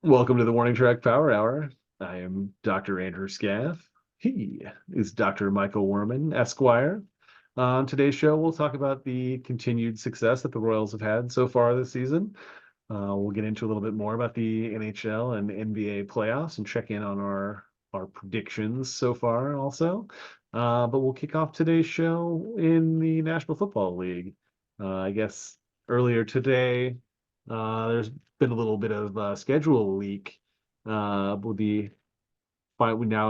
Welcome to the Warning Track Power Hour. I am Dr. Andrew Scaff. He is Dr. Michael Werman, Esquire. On today's show, we'll talk about the continued success that the Royals have had so far this season. We'll get into a little bit more about the NHL and NBA playoffs and check in on our predictions so far also. But we'll kick off today's show in the National Football League. I guess earlier today, there's been a little bit of schedule leak. We now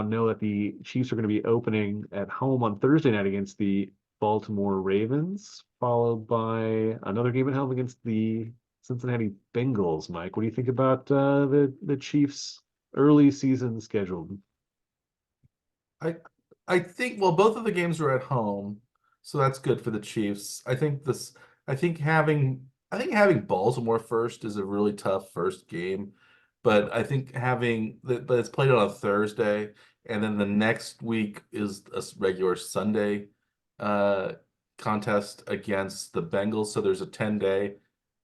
know that the Chiefs are going to be opening at home on Thursday night against the Baltimore Ravens, followed by another game at home against the Cincinnati Bengals. Mike, what do you think about the Chiefs' early season schedule? I I think both of the games are at home, so that's good for the Chiefs. I think having Baltimore first is a really tough first game, but I think but it's played on a Thursday, and then the next week is a regular Sunday uh contest against the Bengals, so there's a 10-day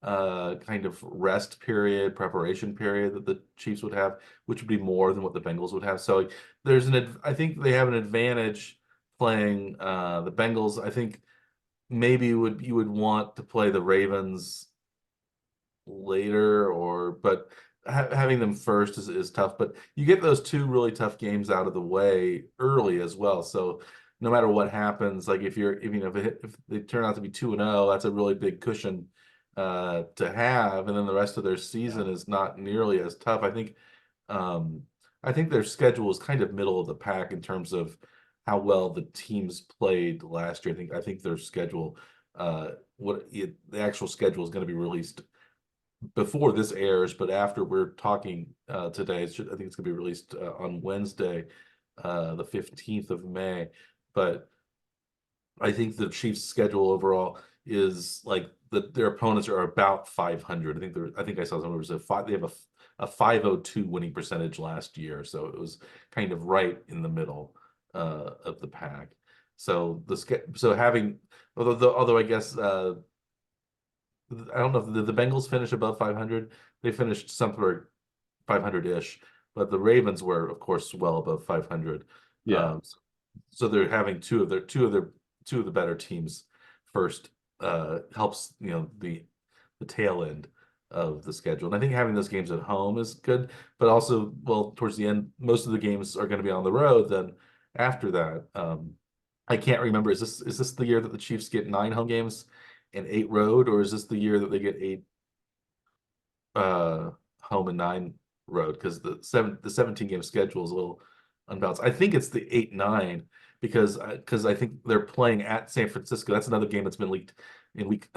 kind of rest period, preparation period that the Chiefs would have, which would be more than what the Bengals would have. So I think they have an advantage playing the Bengals. I think maybe you would want to play the Ravens later, but having them first is tough. But you get those two really tough games out of the way early as well. So no matter what happens, like if they turn out to be 2-0, that's a really big cushion to have, and then the rest of their season is not nearly as tough. Um, I think their schedule is kind of middle of the pack in terms of how well the teams played last year. I think their schedule, the actual schedule is going to be released before this airs, but after we're talking today, I think it's going to be released on Wednesday, the 15th of May. But I think the Chiefs' schedule overall is like their opponents are about 500. I think I saw somewhere was they have a 502 winning percentage last year, so it was kind of right in the middle of the pack. So having although I guess I don't know if the Bengals finished above 500. They finished somewhere 500-ish, but the Ravens were, of course, well above 500. Yeah. So they're having two of the better teams first helps the tail end of the schedule. And I think having those games at home is good, but also, well, towards the end, most of the games are going to be on the road. Then after that, I can't remember. Is this the year that the Chiefs get 9 home games and 8 road, or is this the year that they get 8 home and 9 road? Because the 17 game schedule is a little unbalanced. I think it's the 8-9 because I think they're playing at San Francisco. That's another game that's been leaked in week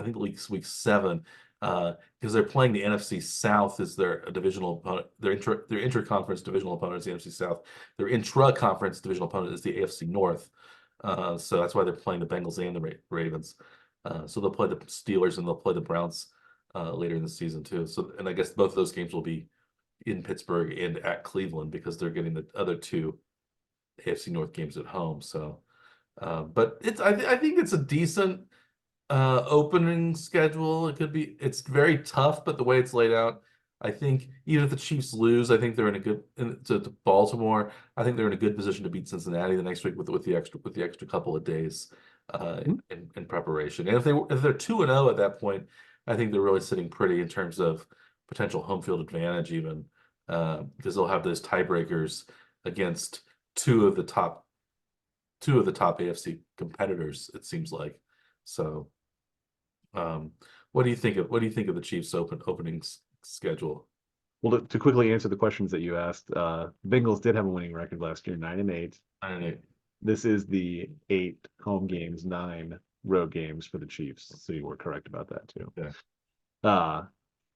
7. Because they're playing the NFC South as their divisional opponent. Their intra-conference divisional opponent is the NFC South. Their intra-conference divisional opponent is the AFC North. So that's why they're playing the Bengals and the Ravens. So they'll play the Steelers and they'll play the Browns later in the season too. And I guess both of those games will be in Pittsburgh and at Cleveland because they're getting the other two AFC North games at home. So, but I think it's a decent opening schedule. It's very tough, but the way it's laid out, I think even if the Chiefs lose, I think they're to Baltimore. I think they're in a good position to beat Cincinnati the next week with the extra couple of days in preparation. And if they're 2-0 at that point, I think they're really sitting pretty in terms of potential home field advantage, even because they'll have those tiebreakers against two of the top AFC competitors. It seems like. So, what do you think of the Chiefs opening schedule? Well, to quickly answer the questions that you asked, Bengals did have a winning record last year, 9-8. I don't know. This is the 8 home games, 9 road games for the Chiefs. So you were correct about that too. Yeah.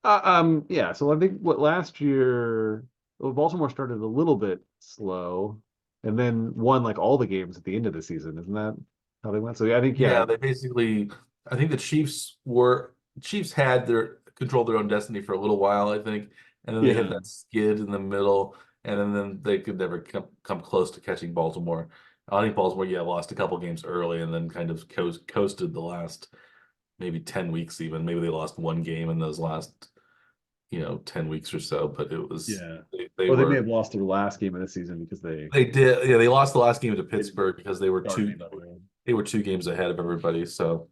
Uh, yeah. So I think what last year, well, Baltimore started a little bit slow, and then won like all the games at the end of the season. Isn't that how they went? So yeah, I think yeah, Yeah, I think the Chiefs had their controlled their own destiny for a little while, I think, and then they hit yeah. that skid in the middle, and then they could never come close to catching Baltimore. I think Baltimore, yeah, lost a couple games early and then kind of coasted the last maybe 10 weeks even. Maybe they lost one game in those last 10 weeks or so, but it was Yeah. they Or they may were have lost their last game of the season because they they did, yeah, they lost the last game to didn't Pittsburgh because they were start anybody. they were 2 games ahead of everybody, so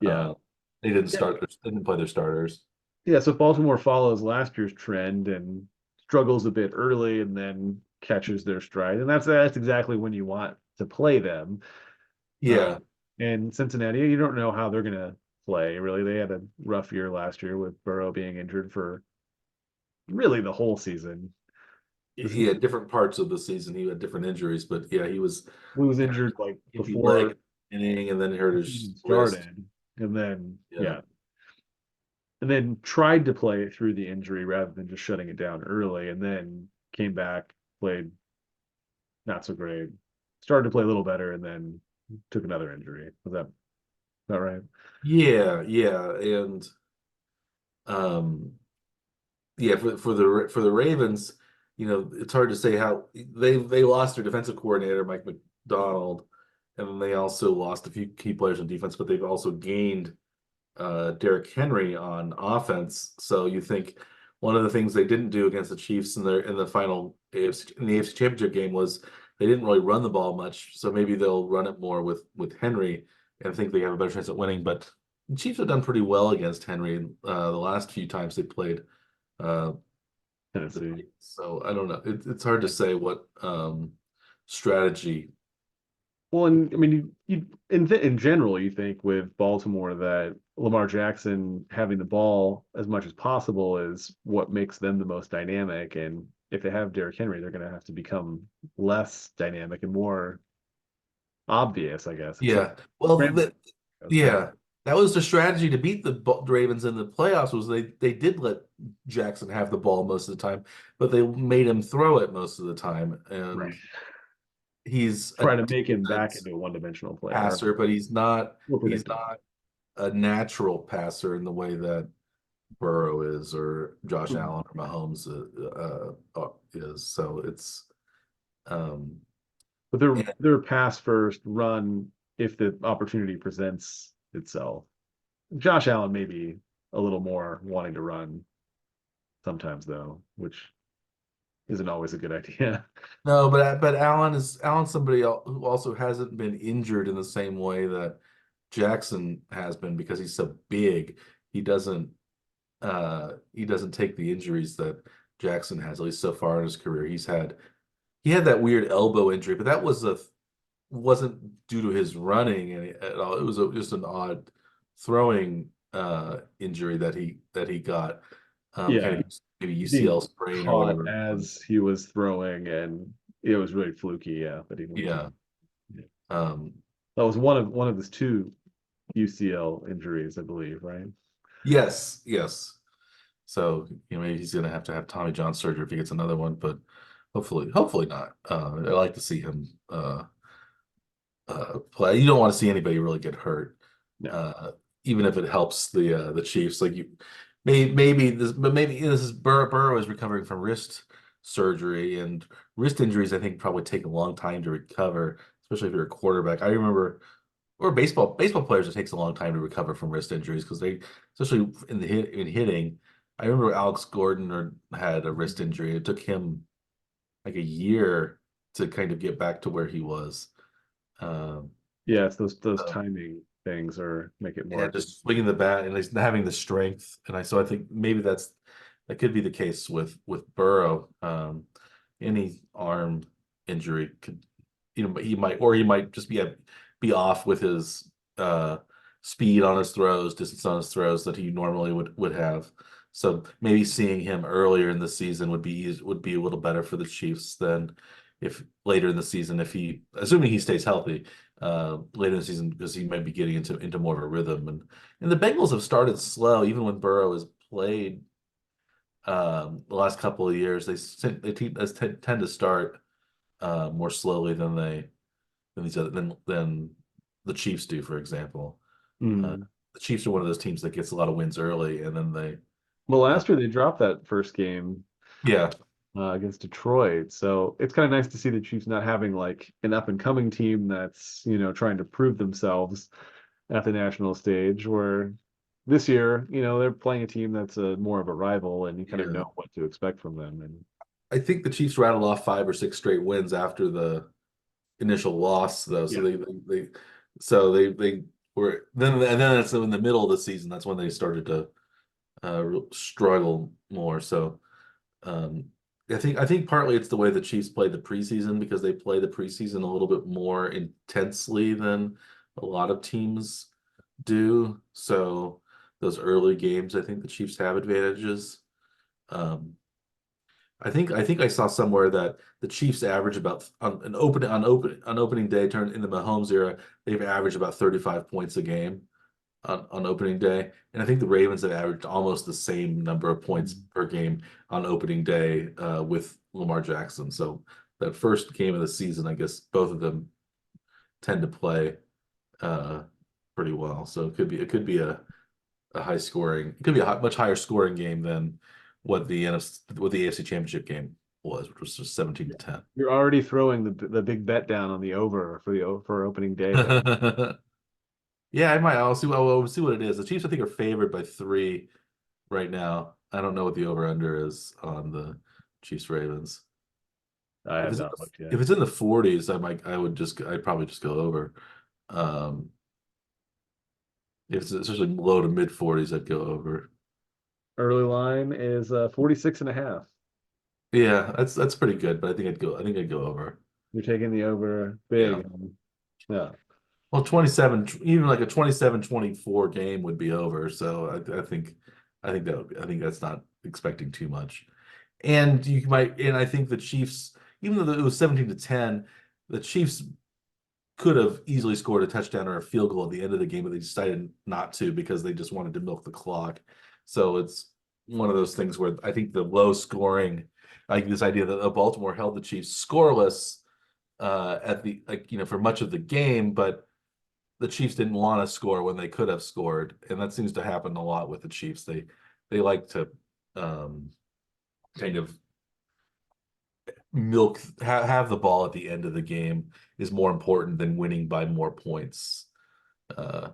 Yeah. they didn't Yeah. they didn't play their starters. Yeah. So Baltimore follows last year's trend and struggles a bit early and then catches their stride. And that's exactly when you want to play them. Uh, Yeah, and Cincinnati, you don't know how they're gonna play, really. They had a rough year last year with Burrow being injured for really the whole season. he had different parts of the season. He had different injuries, but yeah, he was He was kind of injured like iffy leg before inning, and then hurt the his season wrist. started, and then Yeah, yeah, and then tried to play it through the injury rather than just shutting it down early, and then came back, played not so great, started to play a little better, and then took another injury. Was that right? yeah, and um, yeah, for the Ravens, it's hard to say how they lost their defensive coordinator Mike McDonald, and then they also lost a few key players on defense, but they've also gained Derrick Henry on offense. So you think one of the things they didn't do against the Chiefs in the final AFC Championship game was they didn't really run the ball much. So maybe they'll run it more with Henry and think they have a better chance at winning. But the Chiefs have done pretty well against Henry the last few times they played. Uh, Tennessee. so I don't know. It's hard to say what strategy. Well, and I mean, in general, you think with Baltimore that Lamar Jackson having the ball as much as possible is what makes them the most dynamic. And if they have Derrick Henry, they're going to have to become less dynamic and more obvious, I guess. Except Yeah. Well, scrambling. So yeah, that was the strategy to beat the Ravens in the playoffs. Was they did let Jackson have the ball most of the time, but they made him throw it most of the time, right, and he's a try to make him back decent into a one-dimensional player, passer, but he's not more he's predictable. not a natural passer in the way that Burrow is or Josh Mhm. Allen or Mahomes is. So it's um But they're pass first, run if the opportunity presents itself. Josh Allen may be a little more wanting to run sometimes though, which isn't always a good idea. No, but Allen's somebody who also hasn't been injured in the same way that Jackson has been because he's so big. He doesn't he doesn't take the injuries that Jackson has, at least so far in his career. He had that weird elbow injury, but that wasn't due to his running at all. It was just an odd throwing injury that he got. Kind Yeah, of maybe UCL being sprain or caught whatever it was. as he was throwing, and it was really fluky. Yeah, that he went to. Yeah. Yeah. Um, That was one of his two UCL injuries, I believe, right? yes. So, maybe he's gonna have to have Tommy John surgery if he gets another one, but hopefully not. I like to see him play. You don't want to see anybody really get hurt, No. uh, even if it helps the Chiefs. Like maybe this is Burrow is recovering from wrist surgery, and wrist injuries I think probably take a long time to recover, especially if you're a quarterback. I remember, or baseball players, it takes a long time to recover from wrist injuries because especially in hitting. I remember Alex Gordon had a wrist injury. It took him like a year to kind of get back to where he was. Um, Yeah, it's those so, timing things or make it yeah, more. just swinging the bat and he's having the strength, and so I think maybe that could be the case with Burrow. Any arm injury could, he might just be off with his speed on his throws, distance on his throws that he normally would have. So maybe seeing him earlier in the season would be a little better for the Chiefs than if later in the season, if assuming he stays healthy, later in the season, because he might be getting into more of a rhythm. And the Bengals have started slow, even when Burrow has played the last couple of years. They tend to start more slowly than these other than the Chiefs do, for example. Uh, Mm. the Chiefs are one of those teams that gets a lot of wins early, and then Well, uh, last year they dropped that first game yeah, against Detroit. So it's kind of nice to see the Chiefs not having like an up and coming team that's, trying to prove themselves at the national stage where this year, they're playing a team that's more of a rival, and you kind of Yeah. know what to expect from them. And I think the Chiefs rattled off 5 or 6 straight wins after the initial loss, though. So yeah, they were then it's in the middle of the season. That's when they started to struggle more. So um, I think partly it's the way the Chiefs play the preseason because they play the preseason a little bit more intensely than a lot of teams do. So those early games, I think the Chiefs have advantages. Um, I think I saw somewhere that the Chiefs average about on opening day turn in the Mahomes era, they've averaged about 35 points a game on opening day. And I think the Ravens have averaged almost the same number of points per game on opening day with Lamar Jackson. So that first game of the season, I guess both of them tend to play uh, pretty well. So it could be a high scoring, it could be a much higher scoring game than what the AFC Championship game was, which was just 17 to 10. you're already throwing the big bet down on the over for opening day there. Yeah, I might. I'll see what it is. The Chiefs, I think, are favored by 3 right now. I don't know what the over/under is on the Chiefs Ravens. I If have it's not looked yet. if it's in the 40s, I'd probably just go over. Um, if it's especially low to mid 40s, I'd go over. Early line is 46 and a half. Yeah, that's pretty good, but I think I'd go over. You're taking the over Yeah. big. Yeah. Well, 27, even like a 27-24 game would be over. So I think that's not expecting too much. And I think the Chiefs, even though it was 17 to 10, the Chiefs could have easily scored a touchdown or a field goal at the end of the game, but they decided not to because they just wanted to milk the clock. So it's one of those things where I think the low scoring, like this idea that Baltimore held the Chiefs scoreless at the for much of the game, but the Chiefs didn't want to score when they could have scored, and that seems to happen a lot with the Chiefs. They like to um, kind of have the ball at the end of the game is more important than winning by more points. Uh,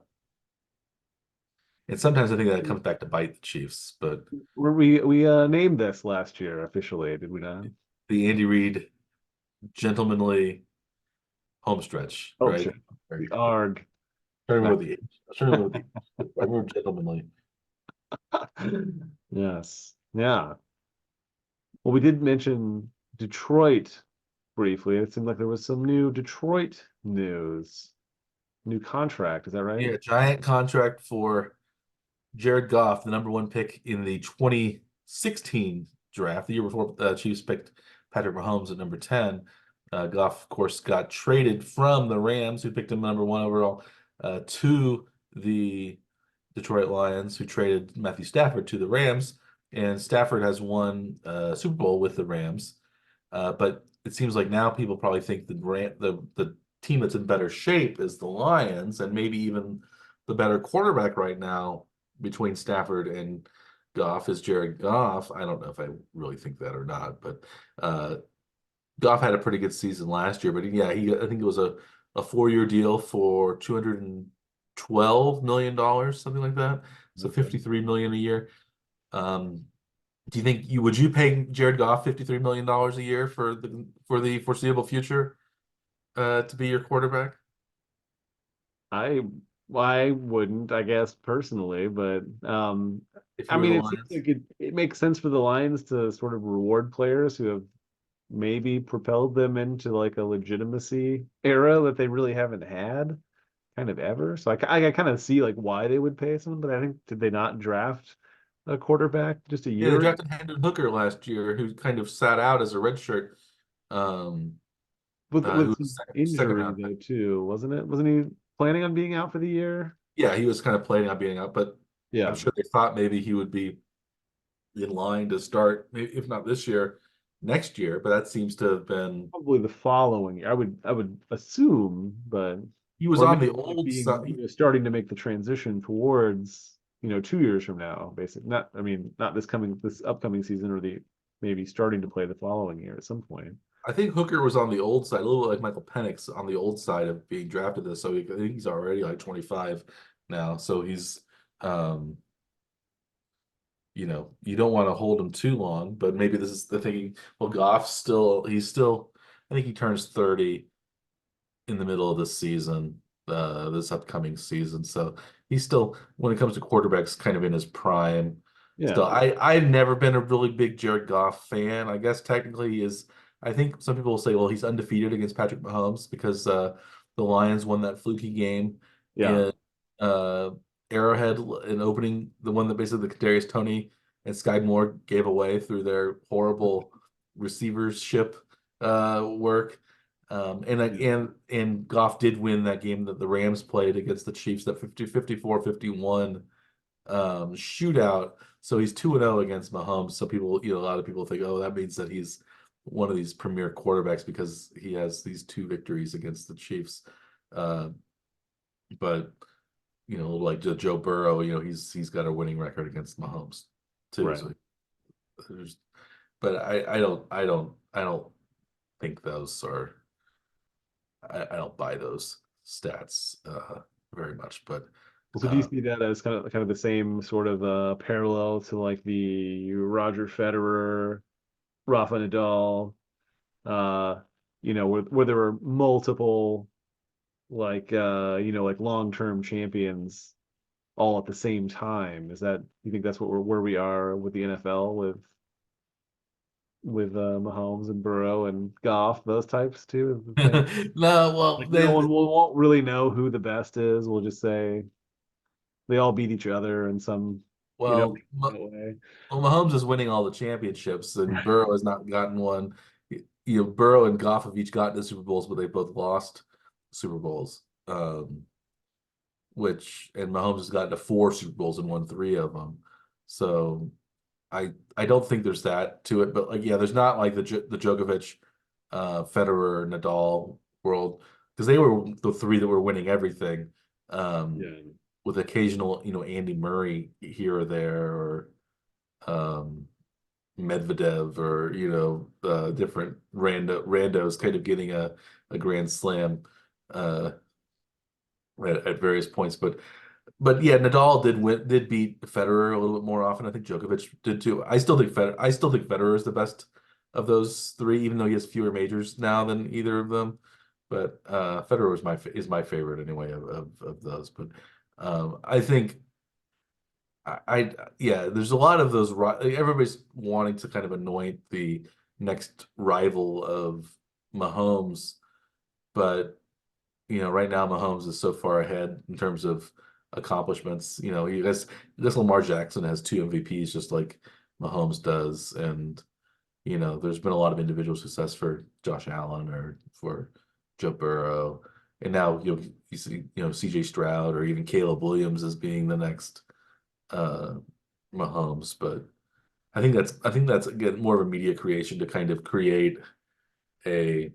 and sometimes I think that comes back to bite the Chiefs, but We named this last year officially, did we not? the Andy Reid gentlemanly home stretch, Oh, right? shit. The ARG. Starting with the starting with the we're gentlemanly. Yes. Yeah. Well, we did mention Detroit briefly. It seemed like there was some new Detroit news. New contract, is that right? Yeah, giant contract for Jared Goff, the number 1 pick in the 2016 draft, the year before Chiefs picked Patrick Mahomes at number 10. Goff, of course, got traded from the Rams, who picked him number 1 overall, to the Detroit Lions, who traded Matthew Stafford to the Rams. And Stafford has won Super Bowl with the Rams. But it seems like now people probably think the team that's in better shape is the Lions, and maybe even the better quarterback right now between Stafford and Goff is Jared Goff. I don't know if I really think that or not, but uh, Goff had a pretty good season last year. But yeah, I think it was a 4-year deal for $212 million, something like that. So Okay. 53 million a year. Um, do you think would you pay Jared Goff $53 million a year for the foreseeable future to be your quarterback? I I wouldn't, I guess, personally, but If I you were mean the it seems Lions? like it makes sense for the Lions to sort of reward players who have maybe propelled them into like a legitimacy era that they really haven't had kind of ever. So I kind of see like why they would pay someone, but I think did they not draft a quarterback just a Yeah, they year ago? drafted Hendon Hooker last year, who kind of sat out as a redshirt. Um, who With was his second injury round pick. though too, wasn't it? Wasn't he planning on being out for the year? Yeah, he was kind of planning on being out, but I'm Yeah, sure they thought maybe he would be in line to start, if not this year, next year. But that seems to have been probably the following year. I would assume, but he was or on maybe the like old being side. starting to make the transition towards 2 years from now, basically. Not I mean not this upcoming season or the maybe starting to play the following year at some point. I think Hooker was on the old side, a little bit like Michael Penix on the old side of being drafted this. So I think he's already like 25 now. So he's Um, you don't want to hold him too long, but maybe this is the thing. Well, he's still, I think he turns 30 in the middle of this season, this upcoming season. So he's still, when it comes to quarterbacks, kind of in his prime. Still, Yeah. I've never been a really big Jared Goff fan. I guess technically he is. I think some people will say, well, he's undefeated against Patrick Mahomes because the Lions won that fluky game Yeah. in uh, Arrowhead in opening, the one that basically the Kadarius Toney and Sky Moore gave away through their horrible receivership work. Yeah. And Goff did win that game that the Rams played against the Chiefs, that 54-51 shootout. So he's 2-0 against Mahomes. So people, a lot of people think, oh, that means that he's one of these premier quarterbacks because he has these two victories against the Chiefs. Uh, but like Joe Burrow, he's got a winning record against Mahomes too. Right. So there's, but I don't think those are. I don't buy those stats very much, but So do you uh, see that as kind of the same sort of parallel to like the Roger Federer, Rafa Nadal, uh, where there were multiple like like long-term champions all at the same time? Is that you think that's where we are with the NFL with Mahomes and Burrow and Goff, those types too? Is the same? no, well, Like no one won't really know who the best is. We'll just say they all beat each other in some, well, way. well, Mahomes is winning all the championships, and Burrow has not gotten one. Burrow and Goff have each gotten the Super Bowls, but they both lost Super Bowls. And Mahomes has gotten to four Super Bowls and won three of them. So I don't think there's that to it, but like yeah, there's not like the Djokovic, Federer, Nadal world because they were the three that were winning everything. Yeah. With occasional, Andy Murray here or there, or um, Medvedev, or different randos kind of getting a grand slam uh, at various points. But yeah, Nadal did beat Federer a little bit more often. I think Djokovic did too. I still think Federer is the best of those three, even though he has fewer majors now than either of them. But Federer is my favorite anyway of those. But I think yeah, there's a lot of those. Everybody's wanting to kind of anoint the next rival of Mahomes, but right now Mahomes is so far ahead in terms of accomplishments. He has Lamar Jackson has two MVPs just like Mahomes does, and there's been a lot of individual success for Josh Allen or for Joe Burrow, and now you see CJ Stroud or even Caleb Williams as being the next uh, Mahomes, but I think that's again more of a media creation to kind of create a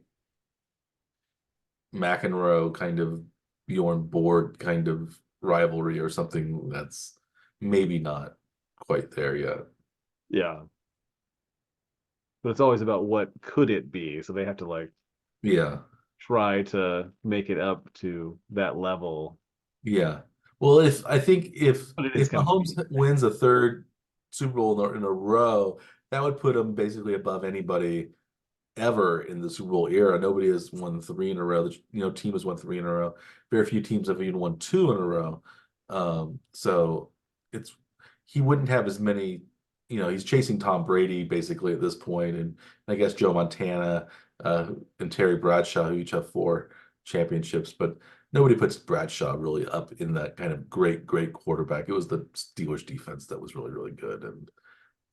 McEnroe kind of Bjorn Borg kind of rivalry or something that's maybe not quite there yet. Yeah. But it's always about what could it be. So they have to like Yeah, try to make it up to that level. yeah. Well, if I think if But it is if kind of Mahomes meaningless. wins a third Super Bowl in a row, that would put him basically above anybody ever in the Super Bowl era. Nobody has won three in a row. Team has won three in a row. Very few teams have even won two in a row. So it's he wouldn't have as many. He's chasing Tom Brady basically at this point, and I guess Joe Montana and Terry Bradshaw, who each have four championships, but nobody puts Bradshaw really up in that kind of great, great quarterback. It was the Steelers defense that was really, really good, and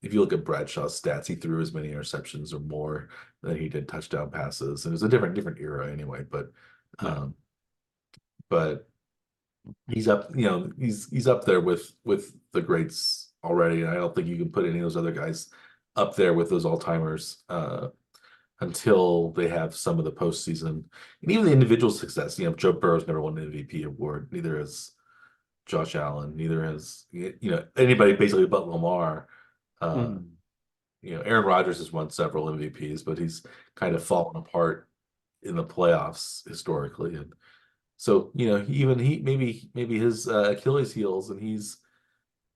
if you look at Bradshaw's stats, he threw as many interceptions or more than he did touchdown passes. And it was a different era anyway, Yeah. um, but he's up, he's up there with the greats already. And I don't think you can put any of those other guys up there with those all-timers until they have some of the postseason and even the individual success. Joe Burrow's never won an MVP award, neither has Josh Allen, neither has anybody basically but Lamar. Uh, Mm. Aaron Rodgers has won several MVPs, but he's kind of fallen apart in the playoffs historically. And so, even he maybe his Achilles heals and he's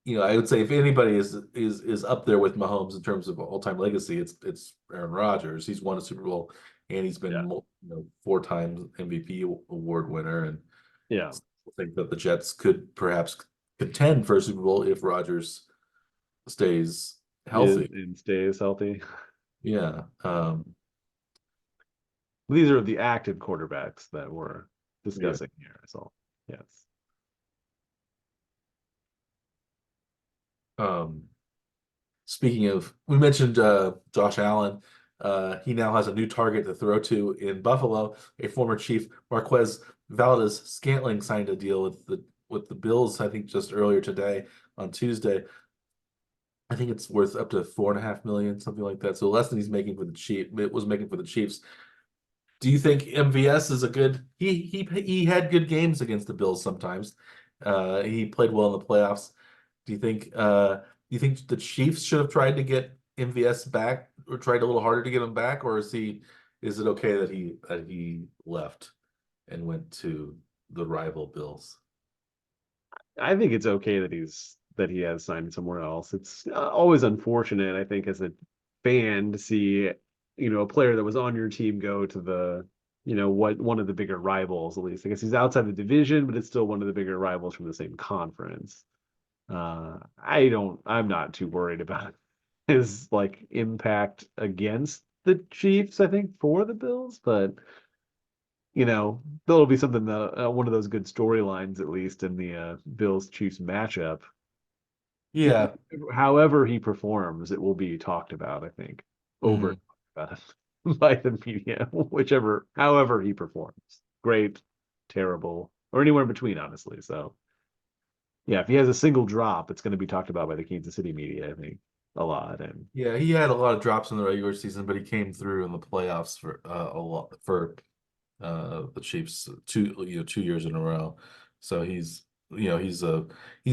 I would say if anybody is up there with Mahomes in terms of all-time legacy, it's Aaron Rodgers. He's won a Super Bowl and he's been Yeah. 4 times MVP award winner, and Yeah. I think that the Jets could perhaps contend for a Super Bowl if Rodgers stays Is healthy. and stays healthy. Yeah. These are the active quarterbacks that we're Yeah. discussing here. So yes. Um, Speaking of, we mentioned Josh Allen. He now has a new target to throw to in Buffalo. A former Chief, Marquez Valdez-Scantling, signed a deal with the Bills, I think just earlier today on Tuesday. I think it's worth up to 4.5 million, something like that. So less than he's making for the Chief. It was making for the Chiefs. Do you think MVS is a good? He had good games against the Bills sometimes. He played well in the playoffs. Do you think the Chiefs should have tried to get MVS back or tried a little harder to get him back, or is it okay that he left and went to the rival Bills? I think it's okay that he has signed somewhere else. It's always unfortunate, I think, as a fan to see, a player that was on your team go to the, what one of the bigger rivals, at least. I guess he's outside the division, but it's still one of the bigger rivals from the same conference. I'm not too worried about his like impact against the Chiefs, I think, for the Bills, but there'll be something that one of those good storylines at least in the Bills Chiefs matchup. Yeah, However he performs, it will be talked about, I think, over hmm about by the media, however he performs. Great, terrible, or anywhere in between, honestly. So yeah, if he has a single drop, it's going to be talked about by the Kansas City media, I think, a lot. And yeah. He had a lot of drops in the regular season, but he came through in the playoffs for a lot for the Chiefs 2 years in a row. So he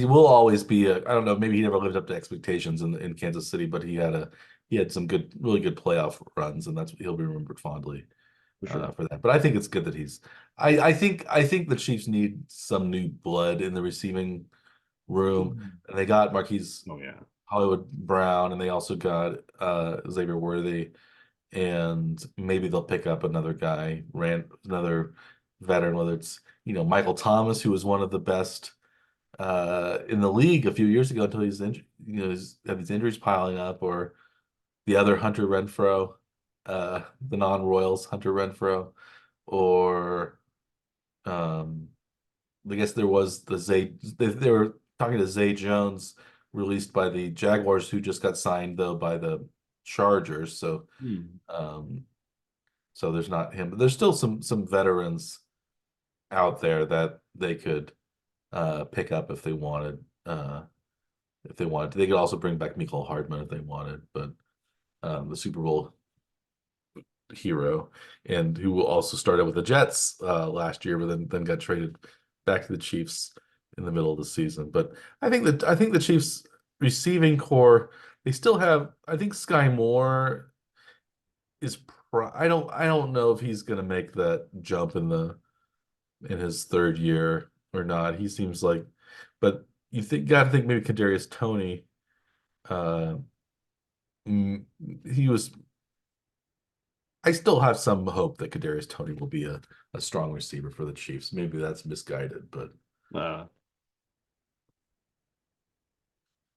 will always be a, I don't know, maybe he never lived up to expectations in Kansas City, but he had some really good playoff runs, and that's what he'll be remembered fondly for sure. for that. But I think it's good that I think the Chiefs need some new blood in the receiving room, and they got Marquise Oh yeah. Hollywood Brown, and they also got Xavier Worthy, and maybe they'll pick up another guy, another veteran, whether it's Michael Thomas, who was one of the best in the league a few years ago until he's injured, he's had these injuries piling up, or the other Hunter Renfro, the non-Royals Hunter Renfro, or um, I guess there was the Zay. They were talking to Zay Jones, released by the Jaguars, who just got signed though by the Chargers. So Hmm. um, so there's not him, but there's still some veterans out there that they could pick up if they wanted. They could also bring back Mecole Hardman if they wanted, but the Super Bowl hero, and who also started with the Jets last year, but then got traded back to the Chiefs in the middle of the season. But I think the Chiefs receiving core, they still have. I think Sky Moore is. I don't know if he's going to make that jump in his third year or not. He seems like, but got to think maybe Kadarius Toney. Uh, mm, he was. I still have some hope that Kadarius Toney will be a strong receiver for the Chiefs. Maybe that's misguided, but Uh,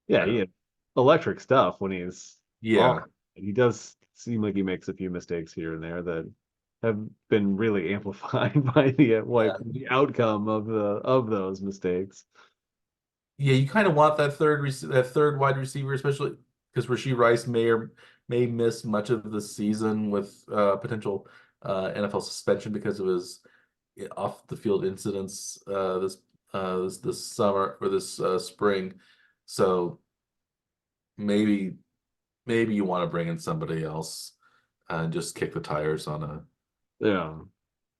yeah, I he don't. had electric stuff when he's on. Yeah, And he does seem like he makes a few mistakes here and there that have been really amplified by yeah, the outcome of those mistakes. yeah. You kind of want that third wide receiver, especially because Rashee Rice may miss much of the season with potential NFL suspension because of his off the field incidents this summer or this spring. So maybe maybe you want to bring in somebody else and just kick the tires on Yeah.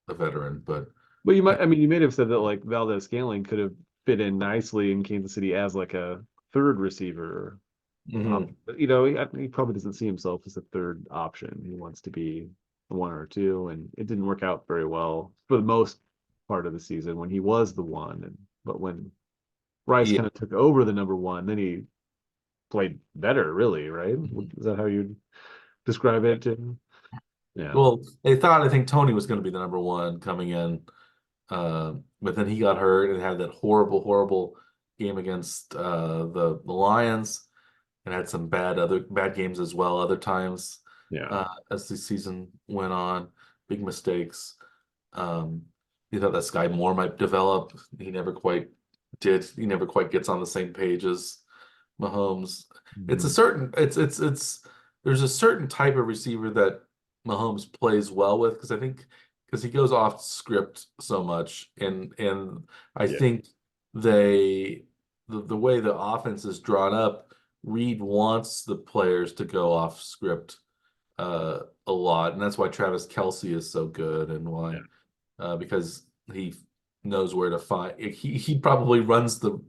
a veteran. But But I, you may have said that like Valdez Scaling could have fit in nicely in Kansas City as like a third receiver. mhm. But, he probably doesn't see himself as a third option. He wants to be one or two, and it didn't work out very well for the most part of the season when he was the one. But when Rice Yeah. kind of took over the number one. Then he played better, really, right? Mhm. Is that how you describe it? Yeah, Well, they thought I think Tony was going to be the number one coming in, but then he got hurt and had that horrible game against the Lions, and had some bad games as well other times yeah, as the season went on. Big mistakes. Um, he thought that Sky Moore might develop. He never quite did. He never quite gets on the same page as Mahomes. It's a Mhm. certain it's there's a certain type of receiver that Mahomes plays well with because I think because he goes off script so much and I Yeah, think the way the offense is drawn up, Reed wants the players to go off script a lot, and that's why Travis Kelce is so good and yeah, why because he knows where to find. He probably runs the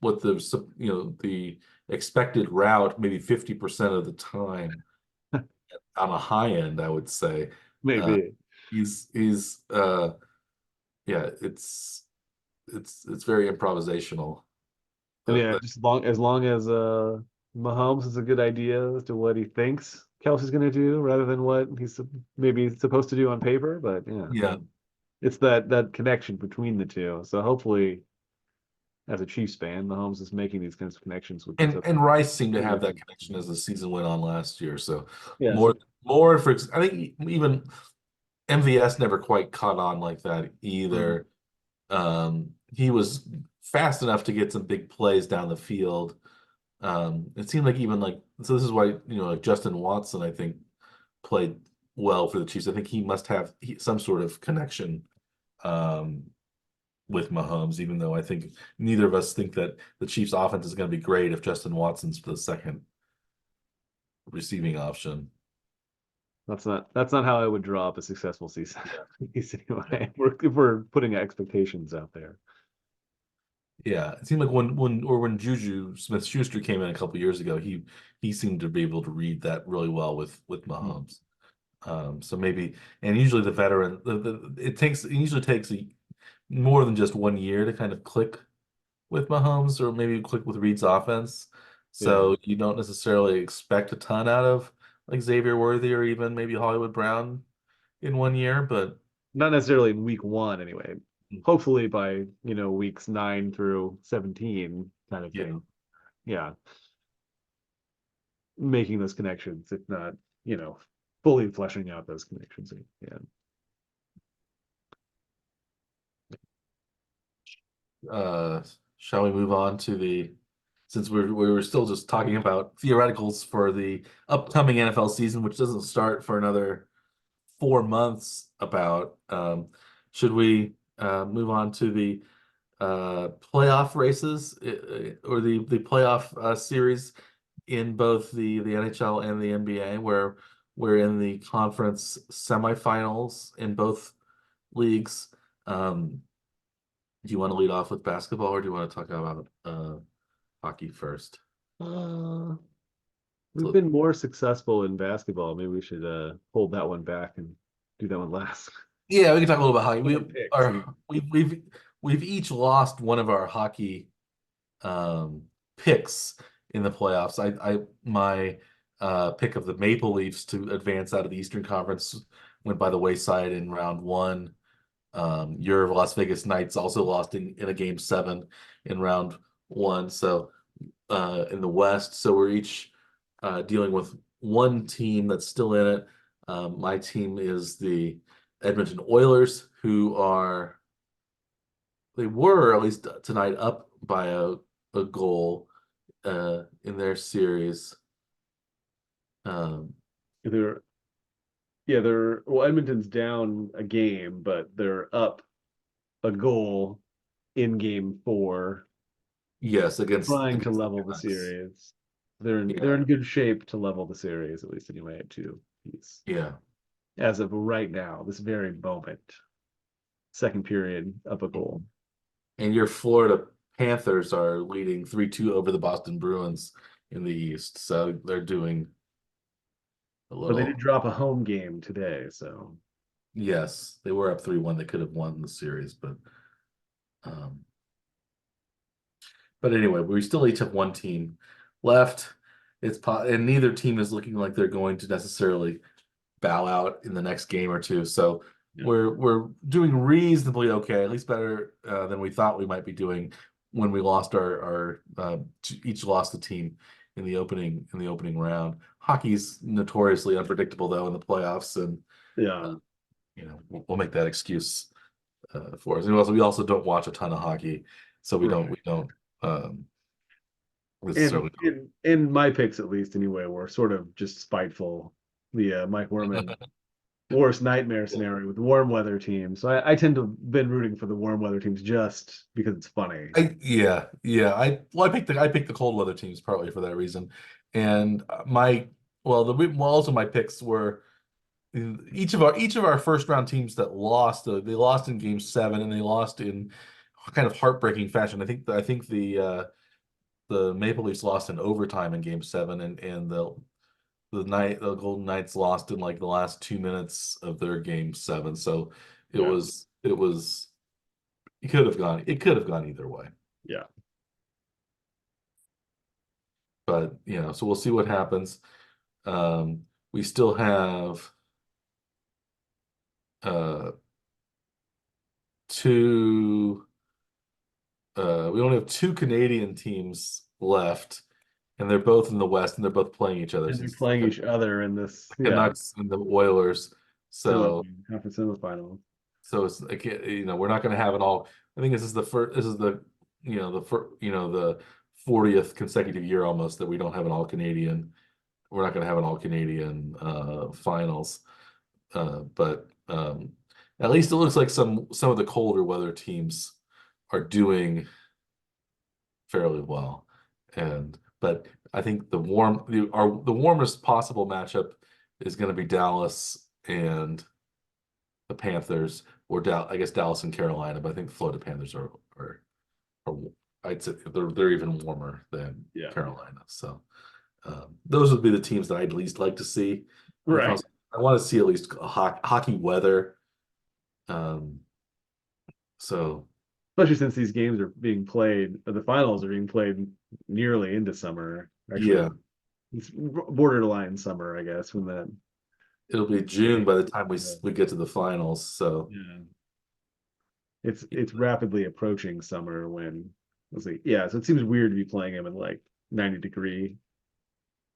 what the the expected route maybe 50% of the time on a high end, I would say. Uh, maybe. he's yeah, it's very improvisational. And yeah, That just as long as Mahomes has a good idea as to what he thinks Kelsey's going to do, rather than what he's maybe supposed to do on paper. But yeah, yeah, it's that connection between the two. So hopefully, as a Chiefs fan, Mahomes is making these kinds of connections with these other and Rice seemed to have receivers. that connection as the season went on last year. So Yeah, more so more for I think even MVS never quite caught on like that mhm, either. He was fast enough to get some big plays down the field. It seemed like even like so this is why like Justin Watson I think played well for the Chiefs. I think he must have some sort of connection um, with Mahomes, even though I think neither of us think that the Chiefs offense is going to be great if Justin Watson's the second receiving option. that's not how I would draw up a successful season. Yeah. Yeah. Anyway, if we're putting expectations out there. Yeah, it seemed like when Juju Smith-Schuster came in a couple years ago, he seemed to be able to read that really well with Mhm. Mahomes. So maybe, and usually the veteran, it usually takes more than just 1 year to kind of click with Mahomes, or maybe click with Reed's offense. Yeah, So you don't necessarily expect a ton out of like Xavier Worthy or even maybe Hollywood Brown in 1 year, but not necessarily in week one anyway. Hopefully by weeks 9 through 17 kind of yeah. thing. Yeah, making those connections, if not you know fully fleshing out those connections. Yeah. Uh, shall we move on to since we were still just talking about theoreticals for the upcoming NFL season, which doesn't start for another 4 months about, should we move on to the playoff races or the playoff series in both the NHL and the NBA, where we're in the conference semifinals in both leagues. Um, do you want to lead off with basketball, or do you want to talk about hockey first? uh, we've So, been more successful in basketball. Maybe we should hold that one back and do that one last. yeah, we can talk a little about hockey. Our picks. We've each lost one of our hockey um, picks in the playoffs. I my pick of the Maple Leafs to advance out of the Eastern Conference went by the wayside in round one. Your Las Vegas Knights also lost in a game seven in round one. So in the West, so we're each dealing with one team that's still in it. My team is the Edmonton Oilers, they were at least tonight up by a goal in their series. Um, They're yeah, they're well, Edmonton's down a game, but they're up a goal in game four, yes, trying to against the level the Canucks. series. They're Yeah, in good shape to level the series, at least anyway, at 2 piece. yeah. As of right now, this very moment, second period, up a goal. And your Florida Panthers are leading 3-2 over the Boston Bruins in the East. So they're doing a But they did little, drop a home game today, so yes, they were up 3-1. They could have won the series, but um, But anyway, we still each have one team left. And neither team is looking like they're going to necessarily bow out in the next game or two. So Yeah. we're doing reasonably okay, at least better than we thought we might be doing when we lost our each lost the team in the opening round. Hockey's notoriously unpredictable though in the playoffs, and Yeah. uh, we'll make that excuse for us. And also, we also don't watch a ton of hockey, so Right. we don't um, And necessarily. in my picks, at least anyway, were sort of just spiteful. The Mike Werman worst nightmare scenario with warm weather teams. So I tend to have been rooting for the warm weather teams just because it's funny. Yeah. I picked the cold weather teams partly for that reason, and also my picks were each of our first round teams that lost. They lost in Game 7, and they lost in kind of heartbreaking fashion. I think the Maple Leafs lost in overtime in Game 7, and the Golden Knights lost in like the last 2 minutes of their Game 7. So Yeah. it was it could have gone either way. Yeah. But so we'll see what happens. We still have uh two we only have two Canadian teams left, and they're both in the West, and they're both playing each other. And So they're it's playing each other in this, the yeah, Canucks and the Oilers. So conference semifinals. it's like, we're not going to have it all. I think this is the first. This is the the 40th consecutive year almost that we don't have an all Canadian. We're not going to have an all Canadian finals. But at least it looks like some of the colder weather teams are doing fairly well. But I think the warmest possible matchup is going to be Dallas and the Panthers, or I guess Dallas and Carolina. But I think the Florida Panthers are I'd say they're even warmer than Yeah. Carolina. So those would be the teams that I'd least like to see. Right. I want to see at least hockey weather. Um, so Especially since these games are being played, or the finals are being played nearly into summer. Actually, yeah, it's borderline summer, I guess, when that. it'll be June by the time Yeah. we get to the finals. So Yeah. It's rapidly approaching summer when let's see. Yeah, so it seems weird to be playing them in like 90-degree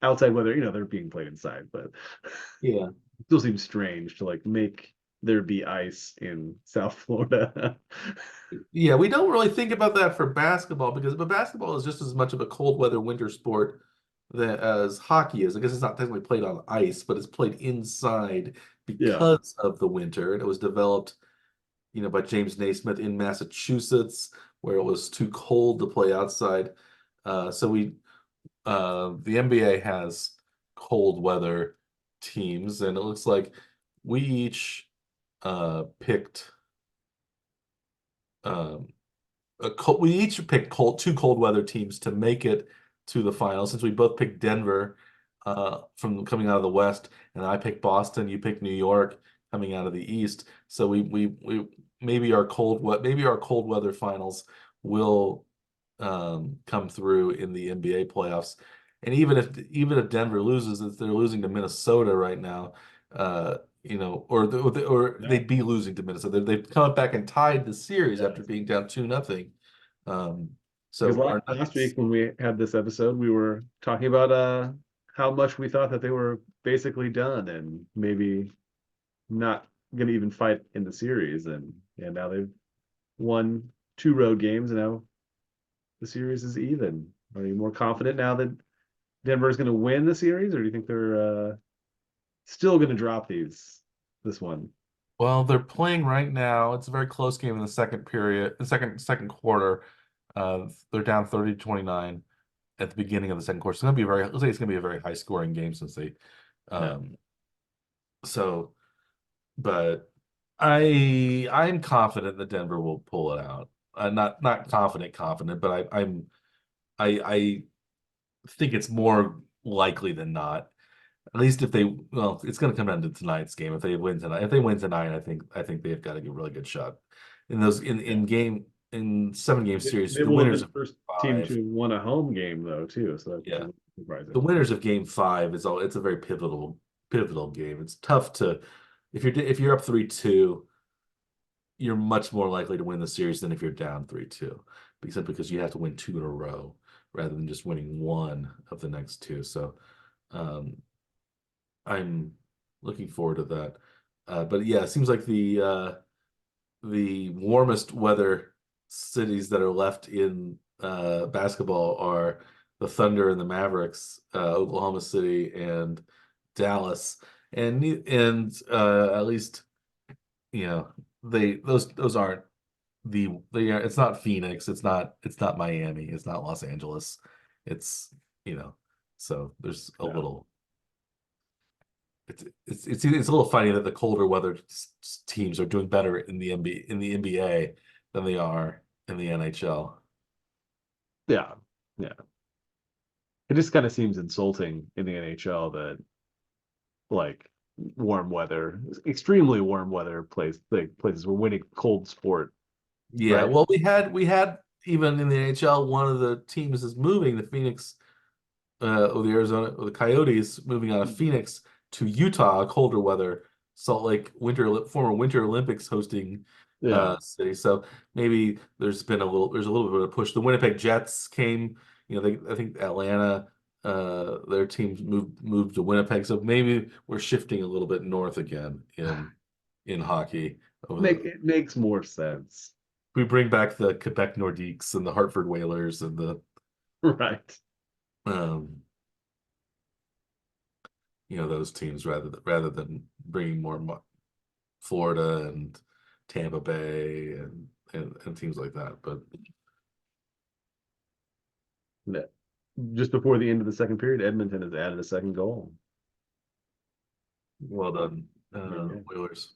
outside weather. They're being played inside, but yeah, it still seems strange to like make there be ice in South Florida. yeah, we don't really think about that for basketball but basketball is just as much of a cold weather winter sport as hockey is. I guess it's not technically played on ice, but it's played inside Yeah. because of the winter, and it was developed by James Naismith in Massachusetts, where it was too cold to play outside. So the NBA has cold weather teams, and it looks like we each picked um, we each picked two cold weather teams to make it to the final. Since we both picked Denver from coming out of the West, and I picked Boston, you picked New York coming out of the East. So we maybe our cold weather finals will come through in the NBA playoffs. And even if Denver loses, if they're losing to Minnesota right now, or Yeah. they'd be losing to Minnesota. They've come back and tied the series after being down 2-0. Um, Because so our last Nuggets, week when we had this episode, we were talking about how much we thought that they were basically done and maybe not going to even fight in the series, and now they've won two road games, and now the series is even. Are you more confident now that Denver is going to win the series, or do you think they're still going to drop this one? well, they're playing right now. It's a very close game in the second period, the second quarter. They're down 30-29 at the beginning of the second quarter. So let's say it's gonna be a very high scoring game since they Yeah. um so but I'm confident that Denver will pull it out. Not confident, but I think it's more likely than not. At least it's going to come down to tonight's game. If they win tonight, I think they've got a really good shot in those Yeah. in game. in 7 game series, They the will have winners been of the first team five, to won a home game though too, so that yeah, doesn't surprise the anyone. winners of game five is all. It's a very pivotal game. It's tough to if you're up 3-2, you're much more likely to win the series than if you're down 3-2, because you have to win two in a row rather than just winning one of the next two. So um, I'm looking forward to that. But yeah, it seems like the warmest weather cities that are left in basketball are the Thunder and the Mavericks, Oklahoma City and Dallas, and at least they those aren't they are, it's not Phoenix, it's not Miami, it's not Los Angeles, it's you know so there's a Yeah. little it's a little funny that the colder weather teams are doing better in the NBA than they are in the NHL. Yeah. Yeah. It just kind of seems insulting in the NHL that like warm weather, extremely warm weather places were winning cold sport, Yeah, right? well, we had even in the NHL, one of the teams is moving, the Phoenix or the Arizona or the Coyotes moving out of Phoenix to Utah, colder weather, Salt Lake former Winter Olympics hosting Yeah. city. So maybe there's a little bit of push. The Winnipeg Jets came, I think Atlanta, their teams moved to Winnipeg. So maybe we're shifting a little bit north again in hockey. It makes more sense. We bring back the Quebec Nordiques and the Hartford Whalers and the Right. um those teams rather than bringing more Florida and Tampa Bay and teams like that. But Yeah. Just before the end of the second period, Edmonton has added a second goal. well done, Yeah. Whalers.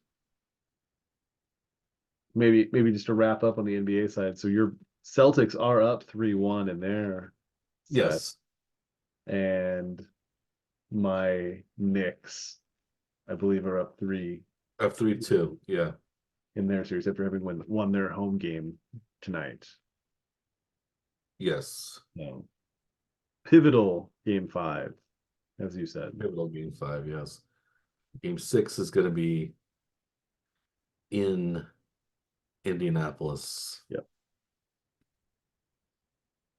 Maybe just to wrap up on the NBA side. So your Celtics are up 3-1 in their set, Yes, and my Knicks, I believe, are up three up 3-2. Yeah, in their series after having won their home game tonight. yes. So pivotal game five, as you said. Pivotal game five. Yes, game six is going to be in Indianapolis. Yep.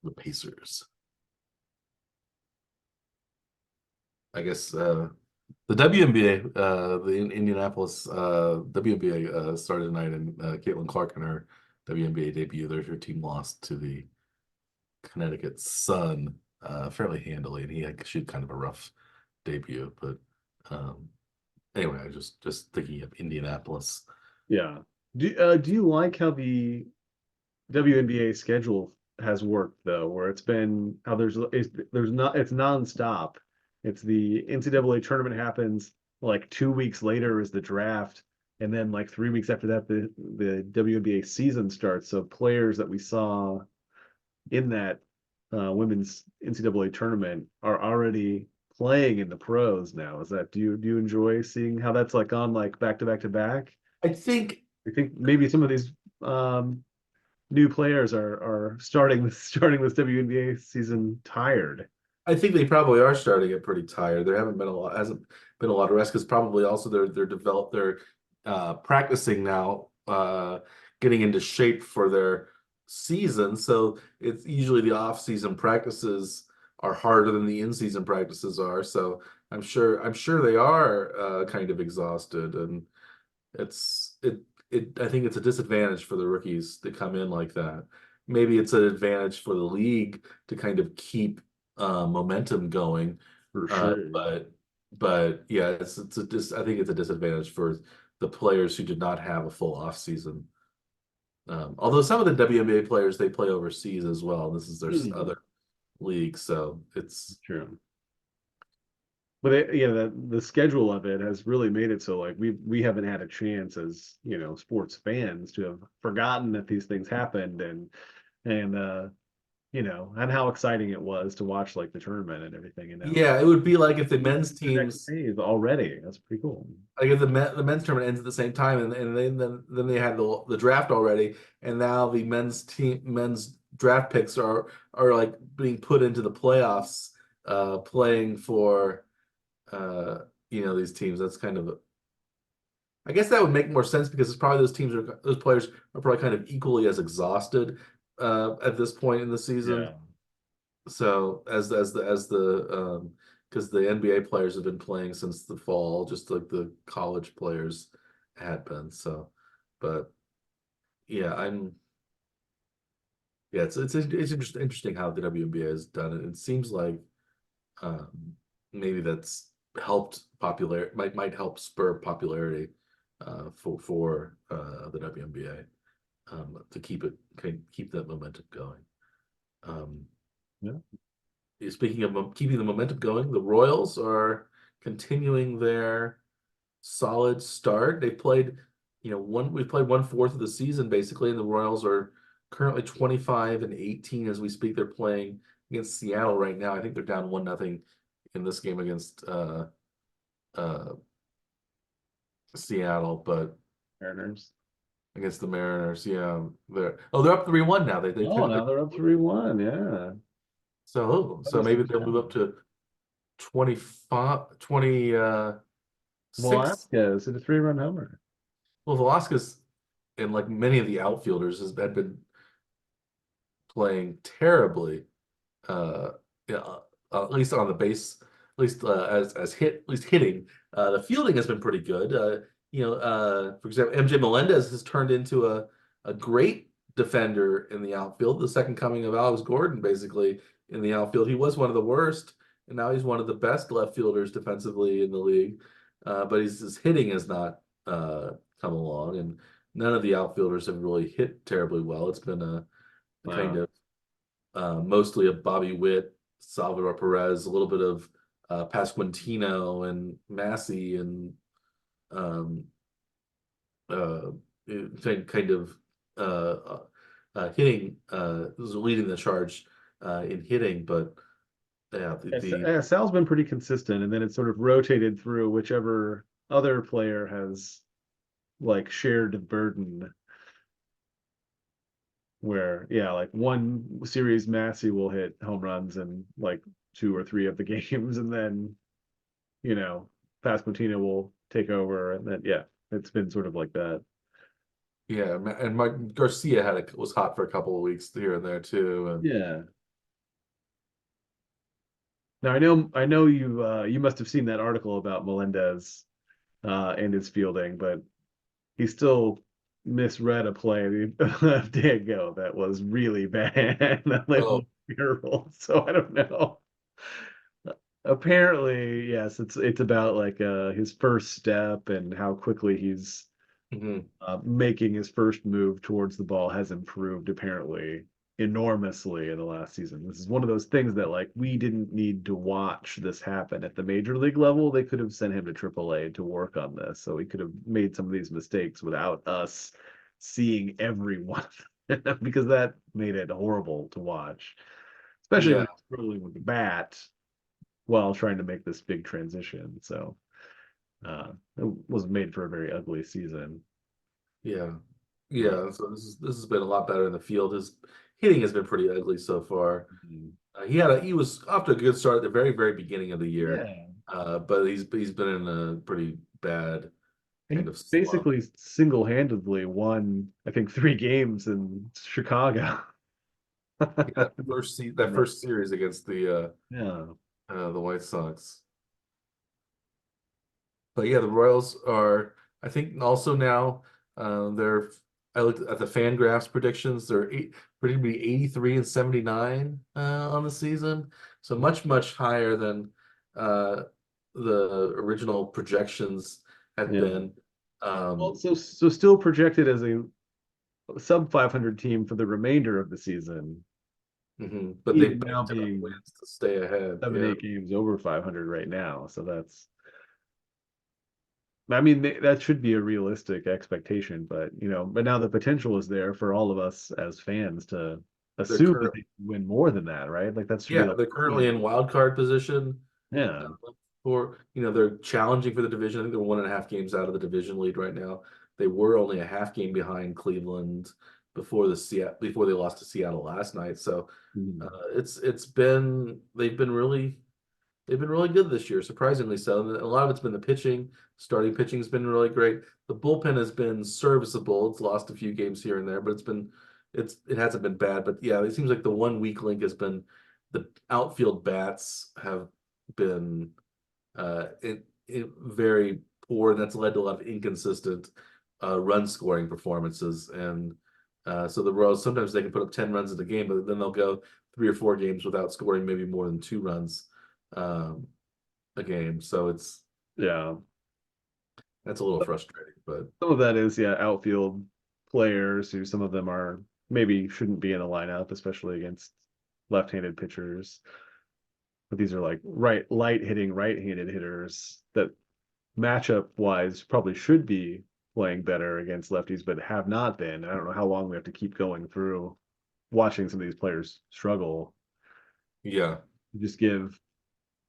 The Pacers. I guess the WNBA, Indianapolis WNBA started tonight, and Caitlin Clark in her WNBA debut. Her team lost to the Connecticut Sun fairly handily, and she had kind of a rough debut. But um, anyway, I just thinking of Indianapolis. Yeah. Do you like how the WNBA schedule has worked though, where it's been how there's not it's nonstop. It's the NCAA tournament happens like 2 weeks later is the draft, and then like 3 weeks after that the WNBA season starts. So players that we saw in that women's NCAA tournament are already playing in the pros now. Is that do you enjoy seeing how that's like on like back to back to back? I think I think maybe some of these new players are starting this WNBA season tired. I think they probably are starting it pretty tired. There haven't been a lot hasn't been a lot of rest because probably also they're practicing now, getting into shape for their season. So it's usually the off-season practices are harder than the in-season practices are. So I'm sure they are kind of exhausted, and it's it I think it's a disadvantage for the rookies to come in like that. Maybe it's an advantage for the league to kind of keep momentum going. For Uh, sure. but but yeah, I think it's a disadvantage for the players who did not have a full off season. Although some of the WNBA players they play overseas as well. This is their Mhm. other league, so it's True. But yeah, the schedule of it has really made it so like we haven't had a chance as sports fans to have forgotten that these things happened and and how exciting it was to watch like the tournament and everything. Yeah, it would be like if the men's The next teams, phase already. That's pretty cool. like if the men's tournament ends at the same time, and then they had the draft already, and now the men's draft picks are like being put into the playoffs, playing for uh these teams. That's kind of I guess that would make more sense because it's probably those players are probably kind of equally as exhausted at this point in the season. Yeah. So because the NBA players have been playing since the fall, just like the college players had been. So, but yeah, it's interesting how the WNBA has done it. It seems like maybe that's helped might help spur popularity for the WNBA to keep that momentum going. Um, Yeah. Speaking of keeping the momentum going, the Royals are continuing their solid start. They played, we played 1/4 of the season basically, and the Royals are currently 25-18 as we speak. They're playing against Seattle right now. I think they're down 1-0 in this game against uh Seattle, but Mariners. against the Mariners, yeah, they're up 3-1 now. They Oh, took now they're up 3-1. Yeah. so maybe they'll move up to 25 26. Velasquez hit a 3-run homer. Well, Velasquez and like many of the outfielders had been playing terribly. Uh, yeah, at least on the base, at least at least hitting. The fielding has been pretty good. For example, MJ Melendez has turned into a great defender in the outfield, the second coming of Alex Gordon, basically in the outfield. He was one of the worst, and now he's one of the best left fielders defensively in the league. But his hitting has not come along, and none of the outfielders have really hit terribly well. It's been a kind Wow. of mostly of Bobby Witt, Salvador Perez, a little bit of Pasquantino and Massey, and um, uh, kind of hitting was leading the charge in hitting, but yeah, Yeah, Sal's been pretty consistent, and then it's sort of rotated through whichever other player has like shared the burden. Where, yeah, like one series, Massey will hit home runs in like 2 or 3 of the games, and then you know, Pasquantino will take over, and then yeah, it's been sort of like that. yeah, and Mike Garcia was hot for a couple of weeks here and there too, and Yeah. Now I know you must have seen that article about Melendez and his fielding, but he still misread a play a day ago that was really bad. That like oh, viral. So I don't know. Apparently, yes, it's about like his first step and how quickly he's mhm. making his first move towards the ball has improved apparently enormously in the last season. This is one of those things that like we didn't need to watch this happen at the major league level. They could have sent him to AAA to work on this, so he could have made some of these mistakes without us seeing every one of them because that made it horrible to watch, especially when Yeah, he's struggling with the bat while trying to make this big transition. So it was made for a very ugly season. yeah, But yeah. So this has been a lot better in the field. His hitting has been pretty ugly so far. mhm. He was off to a good start at the very beginning of the year, Yeah. but he's been in a pretty bad He kind of slump. basically single-handedly won, I think, 3 games in Chicago. Yeah, that first series against Yeah. the White Sox. But yeah, the Royals are, I think, also now they're. I looked at the FanGraphs predictions. Predicted to be 83-79 on the season, so much higher than uh, the original projections had Yeah. been. Well, Um, so still projected as a sub 500 team for the remainder of the season, but even they've now banked enough being wins to stay ahead. seven, Yeah, 8 games over 500 right now. So I mean, that should be a realistic expectation, but now the potential is there for all of us as fans to. They're assume that current, they can win more than that, right? Like that should be yeah, like, they're currently in wild card position. yeah. For they're challenging for the division. I think they're 1.5 games out of the division lead right now. They were only a half game behind Cleveland before they lost to Seattle last night. So Mhm. it's been they've been really good this year, surprisingly so. And a lot of it's been the pitching. Starting pitching has been really great. The bullpen has been serviceable. It's lost a few games here and there, but it hasn't been bad. But yeah, it seems like the one weak link has been the outfield bats have been very poor, and that's led to a lot of inconsistent run scoring performances. And so the Royals sometimes they can put up 10 runs in a game, but then they'll go 3 or 4 games without scoring maybe more than 2 runs um, a game. So Yeah. that's a little frustrating. But Some of that is, yeah, outfield players who some of them are maybe shouldn't be in the lineup, especially against left-handed pitchers. But these are like light hitting right-handed hitters that matchup wise probably should be playing better against lefties, but have not been. I don't know how long we have to keep going through watching some of these players struggle. yeah, Just give,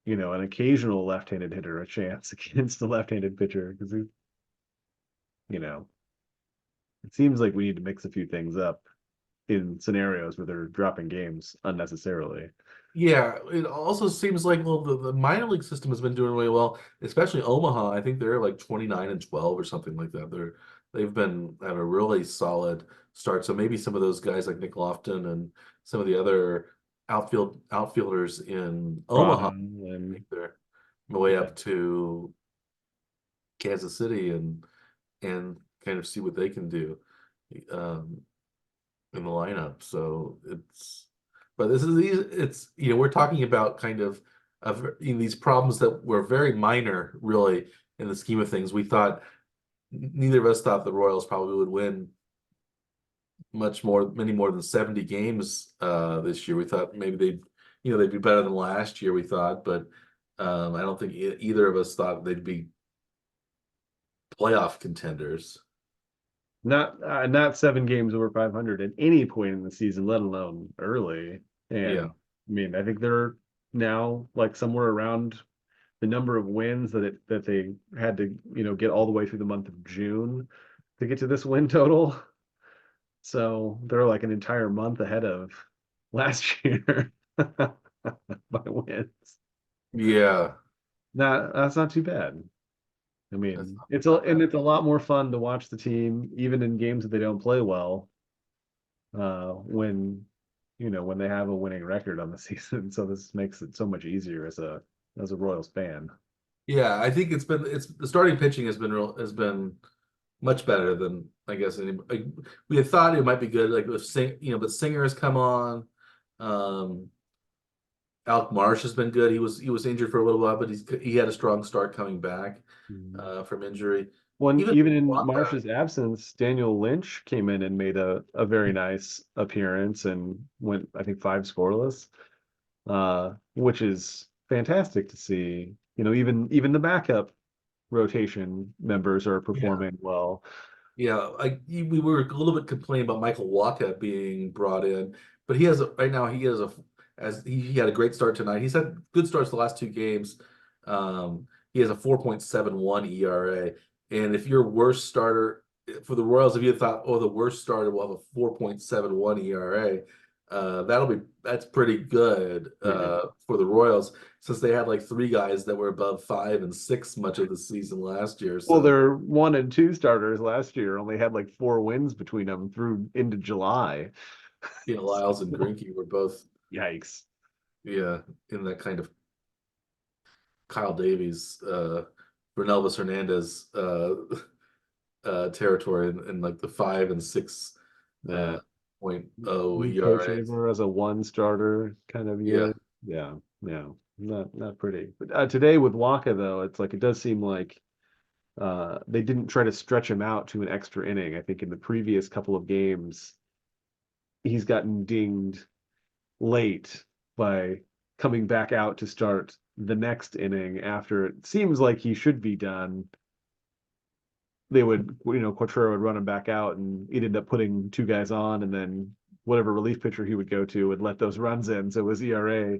an occasional left-handed hitter a chance against a left-handed pitcher because you know, it seems like we need to mix a few things up in scenarios where they're dropping games unnecessarily. yeah. It also seems like the minor league system has been doing really well, especially Omaha. I think they're like 29-12 or something like that. They've been have a really solid start. So maybe some of those guys like Nick Lofton and some of the other outfielders in Omaha, Toronto I and think they're way yeah, up to Kansas City and kind of see what they can do um, in the lineup. So but this is it's we're talking about kind of these problems that were very minor, really, in the scheme of things. We thought neither of us thought the Royals probably would win many more than 70 games this year. We thought maybe they'd be better than last year. We thought, but I don't think either of us thought they'd be playoff contenders. not 7 games over 500 at any point in the season, let alone early. Yeah. And I mean, I think they're now like somewhere around the number of wins that they had to, get all the way through the month of June to get to this win total. So they're like an entire month ahead of last year by wins. Yeah. That's not too bad. I That's mean, not bad. it's a lot more fun to watch the team, even in games that they don't play well, when when they have a winning record on the season. So this makes it so much easier as a Royals fan. Yeah, I think it's the starting pitching has been much better than I guess we had thought it might be good. Like but Singer has come on. Um, Alec Marsh has been good. He was injured for a little while, but he had a strong start coming back Mhm. from injury. When Even even in Waka, Marsh's absence, Daniel Lynch came in and made a very nice appearance and went, I think, 5 scoreless, which is fantastic to see. Even the backup rotation members are yeah, performing well. yeah. We were a little bit complaining about Michael Waka being brought in, but right now he has a as he had a great start tonight. He's had good starts the last 2 games. He has a 4.71 ERA, and if your worst starter for the Royals, if you thought, oh, the worst starter will have a 4.71 ERA, that's pretty good Yeah. for the Royals since they had like 3 guys that were above 5 and 6 much of the season last year. Well, So their 1 and 2 starters last year only had like 4 wins between them through into July. Lyles and Greinke were both, Yikes. yeah, in that kind of Kyle Davies, Renelvis Hernandez territory in like the 5 and 6 Yeah. uh, point oh Nico ERAs. Shaver as a one starter kind of Yeah, year. Yeah, yeah, not pretty. But today with Waka though, it's like it does seem like they didn't try to stretch him out to an extra inning. I think in the previous couple of games, he's gotten dinged late by coming back out to start the next inning after it seems like he should be done. They would, Quatrero would run him back out, and he'd end up putting 2 guys on, and then whatever relief pitcher he would go to would let those runs in. So his ERA,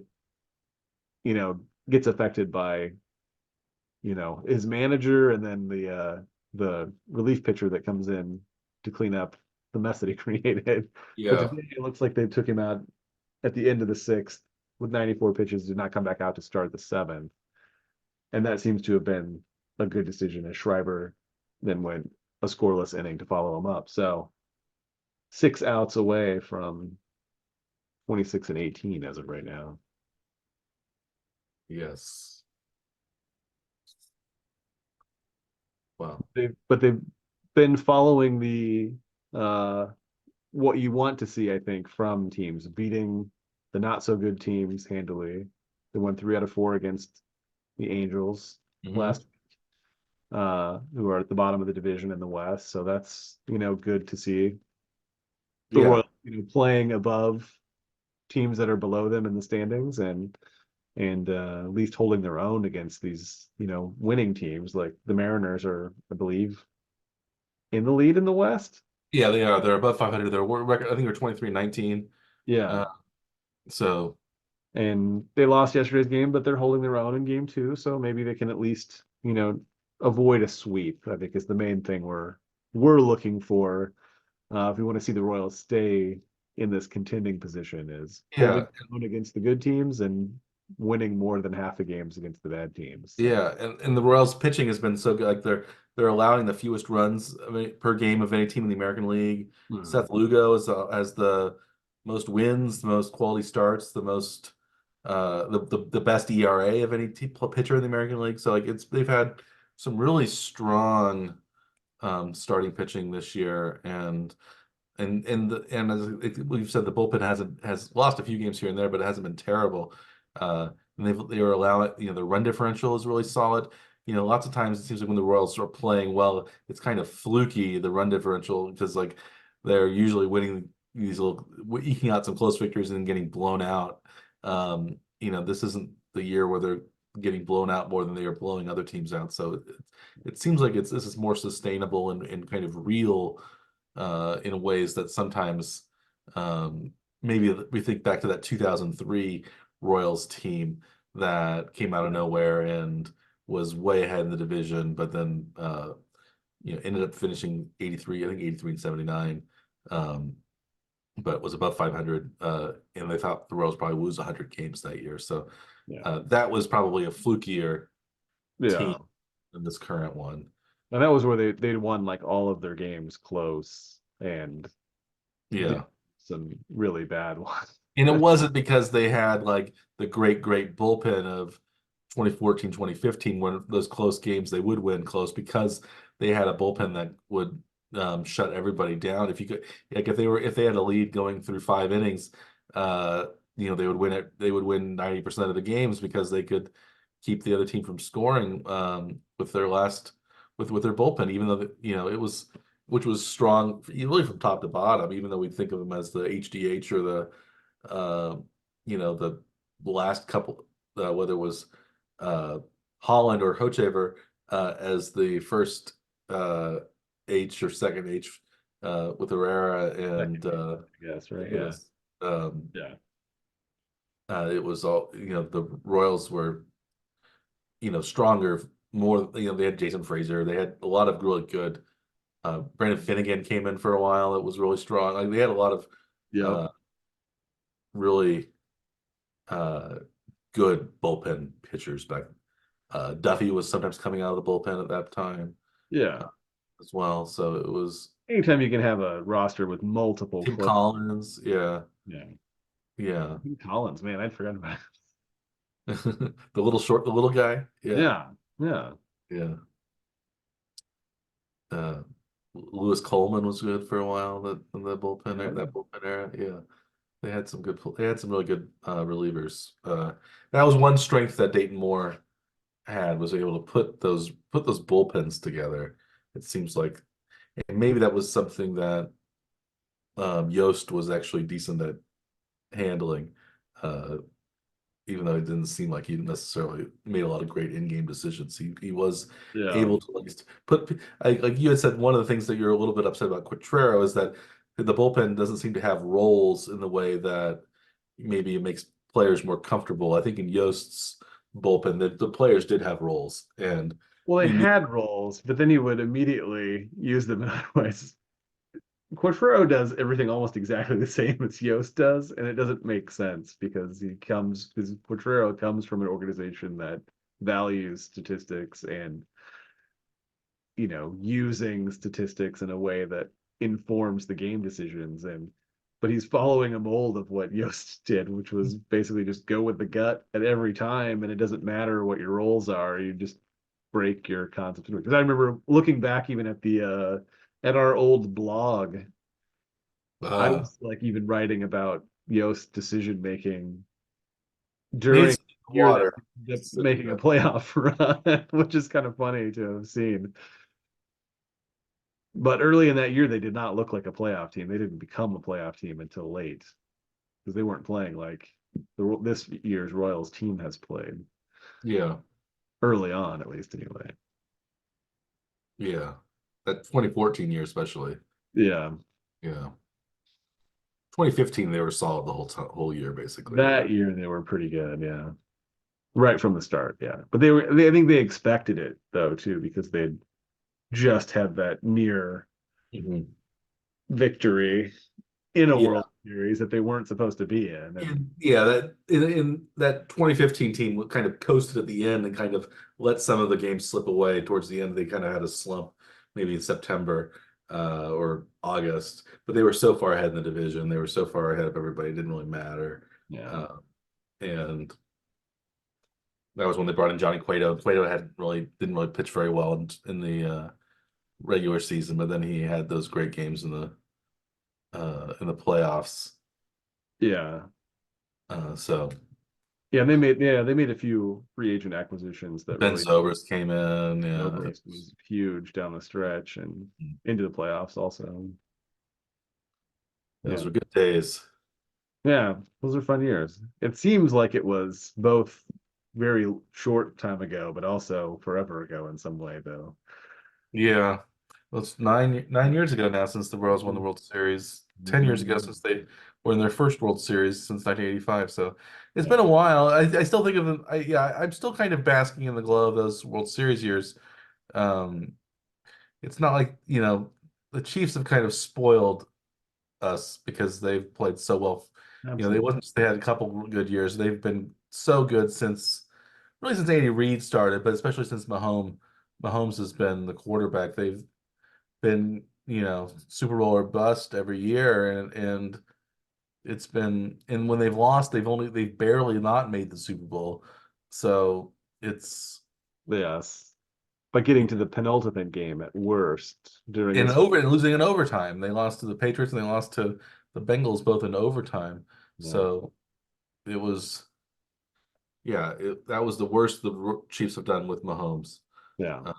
gets affected by, his manager and then the relief pitcher that comes in to clean up the mess that he created. But Yeah. today it looks like they took him out at the end of the sixth with 94 pitches, did not come back out to start the seventh. And that seems to have been a good decision as Schreiber then went a scoreless inning to follow him up. So 6 outs away from 26 and 18 as of right now. Yes. Wow. They've been following the what you want to see, I think, from teams beating the not so good teams handily. They won 3 out of 4 against the Angels Mhm. last, who are at the bottom of the division in the West. So that's good to see. The Yeah. Royals, playing above teams that are below them in the standings and at least holding their own against these winning teams. Like the Mariners are, I believe, in the lead in the West. Yeah, they are. They're above 500. Their record, I think, they're 23-19. Yeah. Uh, so And they lost yesterday's game, but they're holding their own in game two. So maybe they can at least, avoid a sweep, I think is the main thing we're looking for. If we want to see the Royals stay in this contending position, is holding yeah, their own against the good teams and winning more than half the games against the bad teams. So yeah, and the Royals pitching has been so good. Like they're allowing the fewest runs, per game of any team in the American League. hmm. Seth Lugo has the most wins, the most quality starts, the most the best ERA of any pitcher in the American League. So like they've had some really strong starting pitching this year, and as we've said, the bullpen has lost a few games here and there, but it hasn't been terrible. And they are allowing, the run differential is really solid. Lots of times it seems like when the Royals are playing well, it's kind of fluky, the run differential, because like they're usually winning these little eking out some close victories and then getting blown out. This isn't the year where they're getting blown out more than they are blowing other teams out. So it seems like this is more sustainable and kind of real, in ways that sometimes, maybe we think back to that 2003 Royals team that came out of nowhere and was way ahead in the division, but then ended up finishing 83, I think 83 and 79, but was above 500, and they thought the Royals probably would lose 100 games that year. So Yeah. that was probably a flukier team Yeah. than this current one. And that was where they'd won like all of their games close and did Yeah. some really bad ones. And it wasn't because they had like the great bullpen of 2014, 2015, when those close games they would win close, because they had a bullpen that would, shut everybody down. If you could, like, if they had a lead going through 5 innings, they would win it. They would win 90% of the games because they could keep the other team from scoring, with their with their bullpen, even though it was, which was strong really from top to bottom, even though we think of them as the HDH or uh, the last couple, whether it was uh, Holland or Hochevar, as the first H or second H, with Herrera, Second, and I guess, right? Yeah. yes, um, Yeah. it was all, the Royals were, stronger, more, they had Jason Frazier, they had a lot of really good, Brandon Finnegan came in for a while, it was really strong. Like they had a lot of Yep. really uh, good bullpen pitchers back. Duffy was sometimes coming out of the bullpen at that time, Yeah. uh, as well. So it was Anytime you can have a roster with multiple Tim close. Collins. Yeah, Yeah. yeah. Collins, man, I'd forgotten about it. The little guy. Yeah, Yeah. Yeah. yeah. Uh, Lewis Coleman was good for a while. Yeah. That bullpen era. Yeah, they had some really good relievers. That was one strength that Dayton Moore had, was able to put those bullpens together. It seems like, and maybe that was something that, Yost was actually decent at handling, uh, even though it didn't seem like he necessarily made a lot of great in-game decisions. He was Yeah. able to at least like you had said, one of the things that you're a little bit upset about Quatrero is that the bullpen doesn't seem to have roles in the way that maybe it makes players more comfortable. I think in Yost's bullpen, the players did have roles, and Well, they you knew. had roles, but then he would immediately use them in other ways. Quatrero does everything almost exactly the same as Yost does, and it doesn't make sense because Quatrero comes from an organization that values statistics and using statistics in a way that informs the game decisions, but he's following a mold of what Yost did, which was basically just go with the gut at every time, and it doesn't matter what your roles are, you just break your concept. Because I remember looking back even at our old blog, I uh, was like even writing about Yost's decision making during needs the year that water. we ended up making a playoff run, which is kind of funny to have seen. But early in that year, they did not look like a playoff team. They didn't become a playoff team until late because they weren't playing like this year's Royals team has played Yeah, early on, at least anyway. yeah. That 2014 year, especially. Yeah, Yeah. 2015, they were solid the whole year, basically. that year they were pretty good. Yeah, right from the start. Yeah, but I think they expected it though too because they'd just had that near Mhm. victory in a Yeah. World Series that they weren't supposed to be in, and Yeah, that in that 2015 team kind of coasted at the end and kind of let some of the games slip away towards the end. They kind of had a slump maybe in September or August, but they were so far ahead in the division. They were so far ahead of everybody. It didn't really matter. yeah, Uh, and that was when they brought in Johnny Cueto. Cueto had really didn't really pitch very well in the regular season, but then he had those great games in the playoffs. yeah. So They made a few free agent acquisitions that Ben really Zobrist came in. Yeah, Obrist was huge down the stretch and into the playoffs also. those Yeah. were good days. Yeah, those are fun years. It seems like it was both very short time ago, but also forever ago in some way, though. Yeah, well, it's 9 years ago now since the Royals won the World Series. 10 years ago since they were in their first World Series since 1985. So it's been Yeah. a while. I still think of them. I'm still kind of basking in the glow of those World Series years. Um, it's not like, the Chiefs have kind of spoiled us because they've played so well. They Absolutely. wasn't just they had a couple good years. They've been so good since Andy Reid started, but especially since Mahomes has been the quarterback. They've been, Super Bowl or bust every year, and and when they've lost, they've barely not made the Super Bowl. So it's Yes. But getting to the penultimate game at worst during this. losing in overtime. They lost to the Patriots and they lost to the Bengals both in overtime. Yeah. So it was, yeah, that was the worst the Chiefs have done with Mahomes. Yeah. Uh,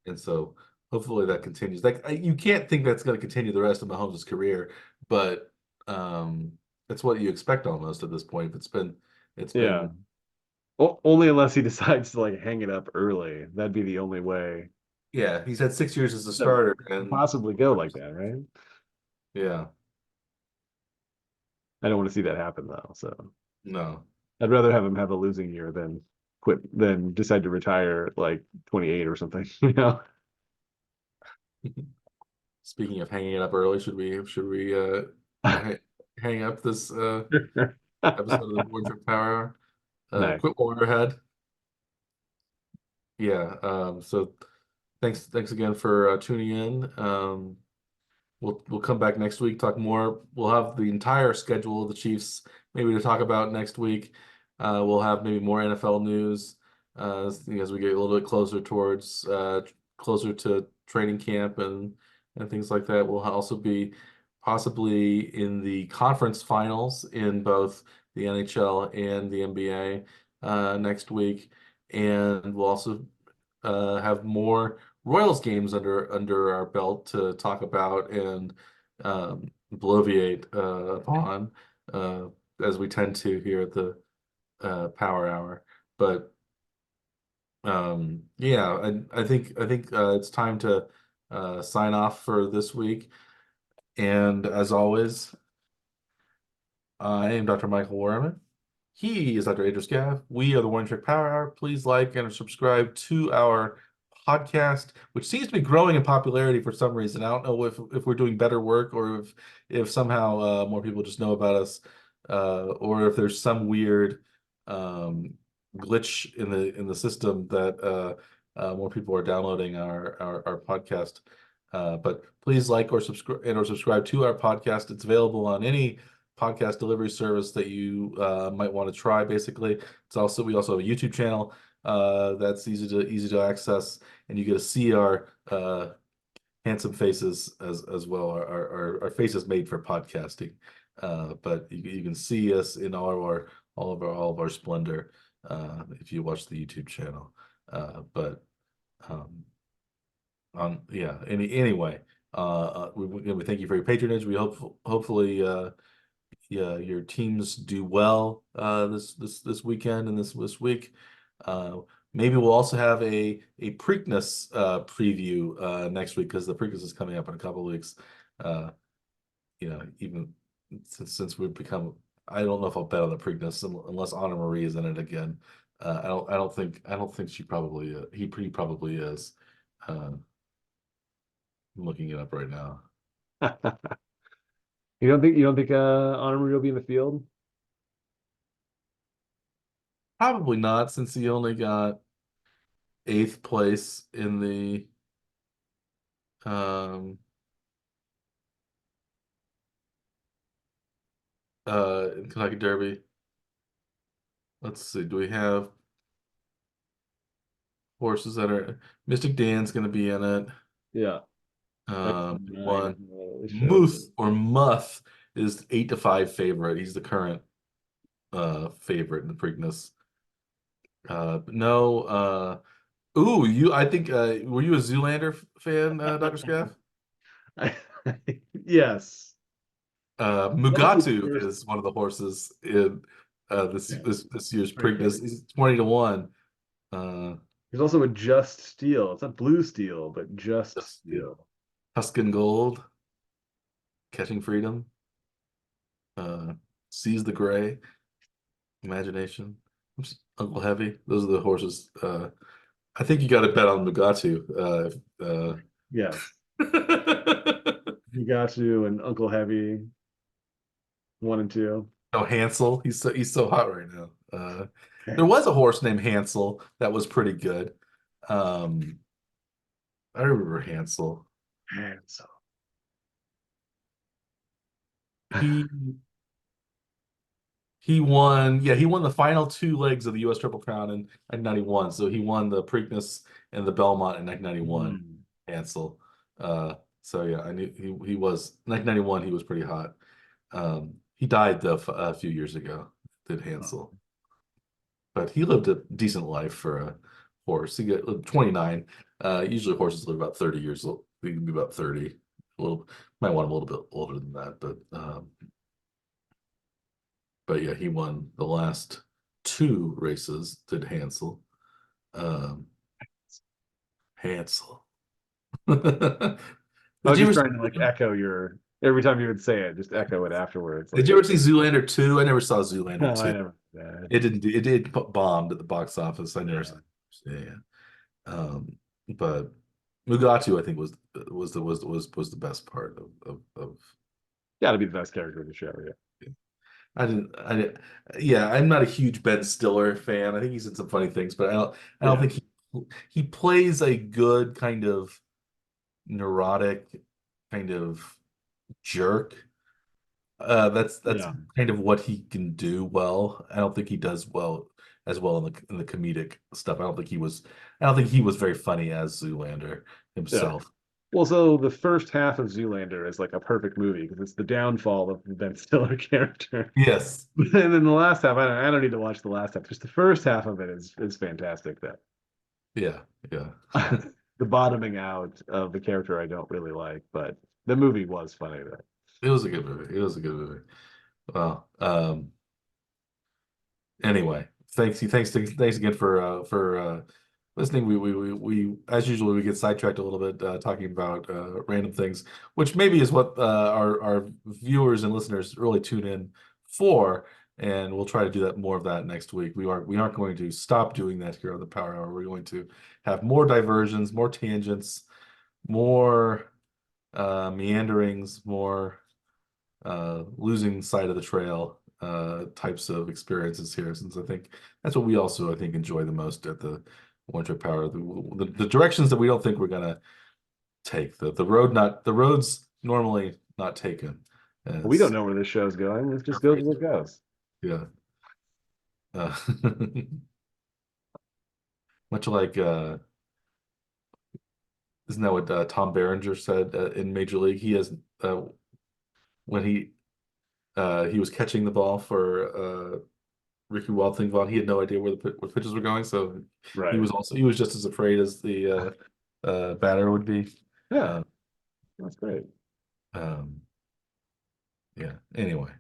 and so hopefully that continues. Like you can't think that's going to continue the rest of Mahomes' career, but um, that's what you expect almost at this point. It's Yeah. been Only unless he decides to like hang it up early. That'd be the only way Yeah, he's had 6 years as a that starter, could and possibly go like that, right? yeah, I don't want to see that happen though. So no. I'd rather have him have a losing year than decide to retire at like 28 or something, you know? Speaking of hanging it up early, should we ha hang up this episode of the Board Trip Power Hour? Nice. Quit while we're ahead. Yeah. So thanks again for tuning in. We'll come back next week, talk more. We'll have the entire schedule of the Chiefs maybe to talk about next week. We'll have maybe more NFL news as we get a little bit closer to training camp and things like that. We'll also be possibly in the conference finals in both the NHL and the NBA next week, and we'll also have more Royals games under our belt to talk about and bloviate upon uh, as we tend to here at the Power Hour. But yeah, I think it's time to sign off for this week. And as always, I am Dr. Michael Werman. He is Dr. Adrian Scav. We are the One Trick Power Hour. Please like and subscribe to our podcast, which seems to be growing in popularity for some reason. I don't know if we're doing better work or if somehow more people just know about us, or if there's some weird glitch in the system that more people are downloading our podcast. But please like or subscribe to our podcast. It's available on any podcast delivery service that you might want to try. Basically, we also have a YouTube channel that's easy to access, and you get to see our handsome faces as well. Our faces made for podcasting, but you can see us in all of our splendor if you watch the YouTube channel. But um, anyway, we thank you for your patronage. We hopefully your teams do well this weekend and this week. Maybe we'll also have a Preakness preview next week, because the Preakness is coming up in a couple of weeks. Even since we've become, I don't know if I'll bet on the Preakness unless Anna Marie is in it again. I don't think he probably is. I'm looking it up right now. You don't think Honor Marie will be in the field? Probably not, since he only got 8th place in the Kentucky Derby. Let's see, do we have horses that are Mystic Dan's going to be in it? Yeah. One Show. Muth is 8-5 favorite. He's the current favorite in the Preakness. But no, I think were you a Zoolander fan, Dr. Scaff? Yes. That was the Mugatu first is one of the horses in this year's very Preakness. famous. He's 20-1. Uh, There's also a Just Steel. It's not Blue Steel, but Just Steel. Tuscan Gold, Catching Freedom, Seize the Gray, Imagination, Uncle Heavy. Those are the horses. I think you got to bet on Mugatu. Yes. Mugatu and Uncle Heavy, 1 and 2. Oh, Hansel. He's so hot right now. There was a horse named Hansel that was pretty good. I remember Hansel. Hansel. He he won. Yeah, he won the final 2 legs of the U.S. Triple Crown in 1991. So he won the Preakness and the Belmont in 1991. Hansel. So yeah, I knew he was 1991. He was pretty hot. He died though a few years ago. Did Hansel, but he lived a decent life for a horse. He got 29. Usually horses live about 30 years old. He can be about 30. Might want him a little bit older than that, but yeah, he won the last 2 races. Did Hansel. Hansel. I was just trying to echo your every time you would say it, just echo it afterwards. Did you ever see Zoolander 2? I never saw Zoolander No, 2. I never. It did bombed at the box office. I never saw it. Yeah. But Mugatu, I think, was the best part of Got to be the best character of the show. Yeah. Yeah, I'm not a huge Ben Stiller fan. I think he's in some funny things, but I don't think he plays a good kind of neurotic kind of jerk. That's kind of what he can do well. I don't think he does as well in the comedic stuff. I don't think he was very funny as Zoolander himself. Yeah. Well, so the first half of Zoolander is like a perfect movie because it's the downfall of the Ben Stiller character. Yes. And then the last half, I don't need to watch the last half. Just the first half of it is fantastic. That Yeah. the bottoming out of the character I don't really like, but the movie was funny. Though. It was a good movie. Well, anyway, thanks again for listening. We as usual we get sidetracked a little bit talking about random things, which maybe is what our viewers and listeners really tune in for. And we'll try to do that more of that next week. We aren't going to stop doing that here on the Power Hour. We're going to have more diversions, more tangents, more meanderings, more losing sight of the trail types of experiences here, since I think that's what we also I think enjoy the most at the One Trip Power, the directions that we don't think we're gonna take, the roads normally not taken. We don't As know where this show's going. It just goes afraid as it to. goes. Yeah. Uh, much like isn't that what Tom Berenger said in Major League? He has when he was catching the ball for Ricky Wild Thingvall, he had no idea where where pitches were going, so Right. he was just as afraid as the batter would be. Yeah, Uh, that's great. um, yeah. Anyway,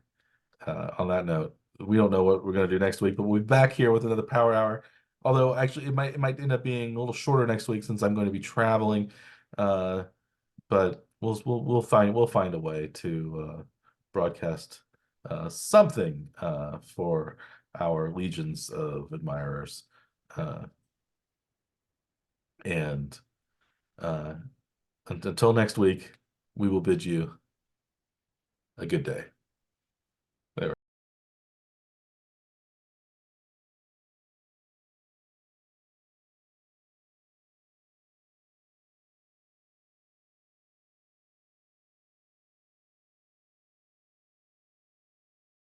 on that note, we don't know what we're gonna do next week, but we'll be back here with another Power Hour. Although actually, it might end up being a little shorter next week since I'm going to be traveling. Uh, but we'll find a way to broadcast something for our legions of admirers. Uh, and until next week, we will bid you a good day.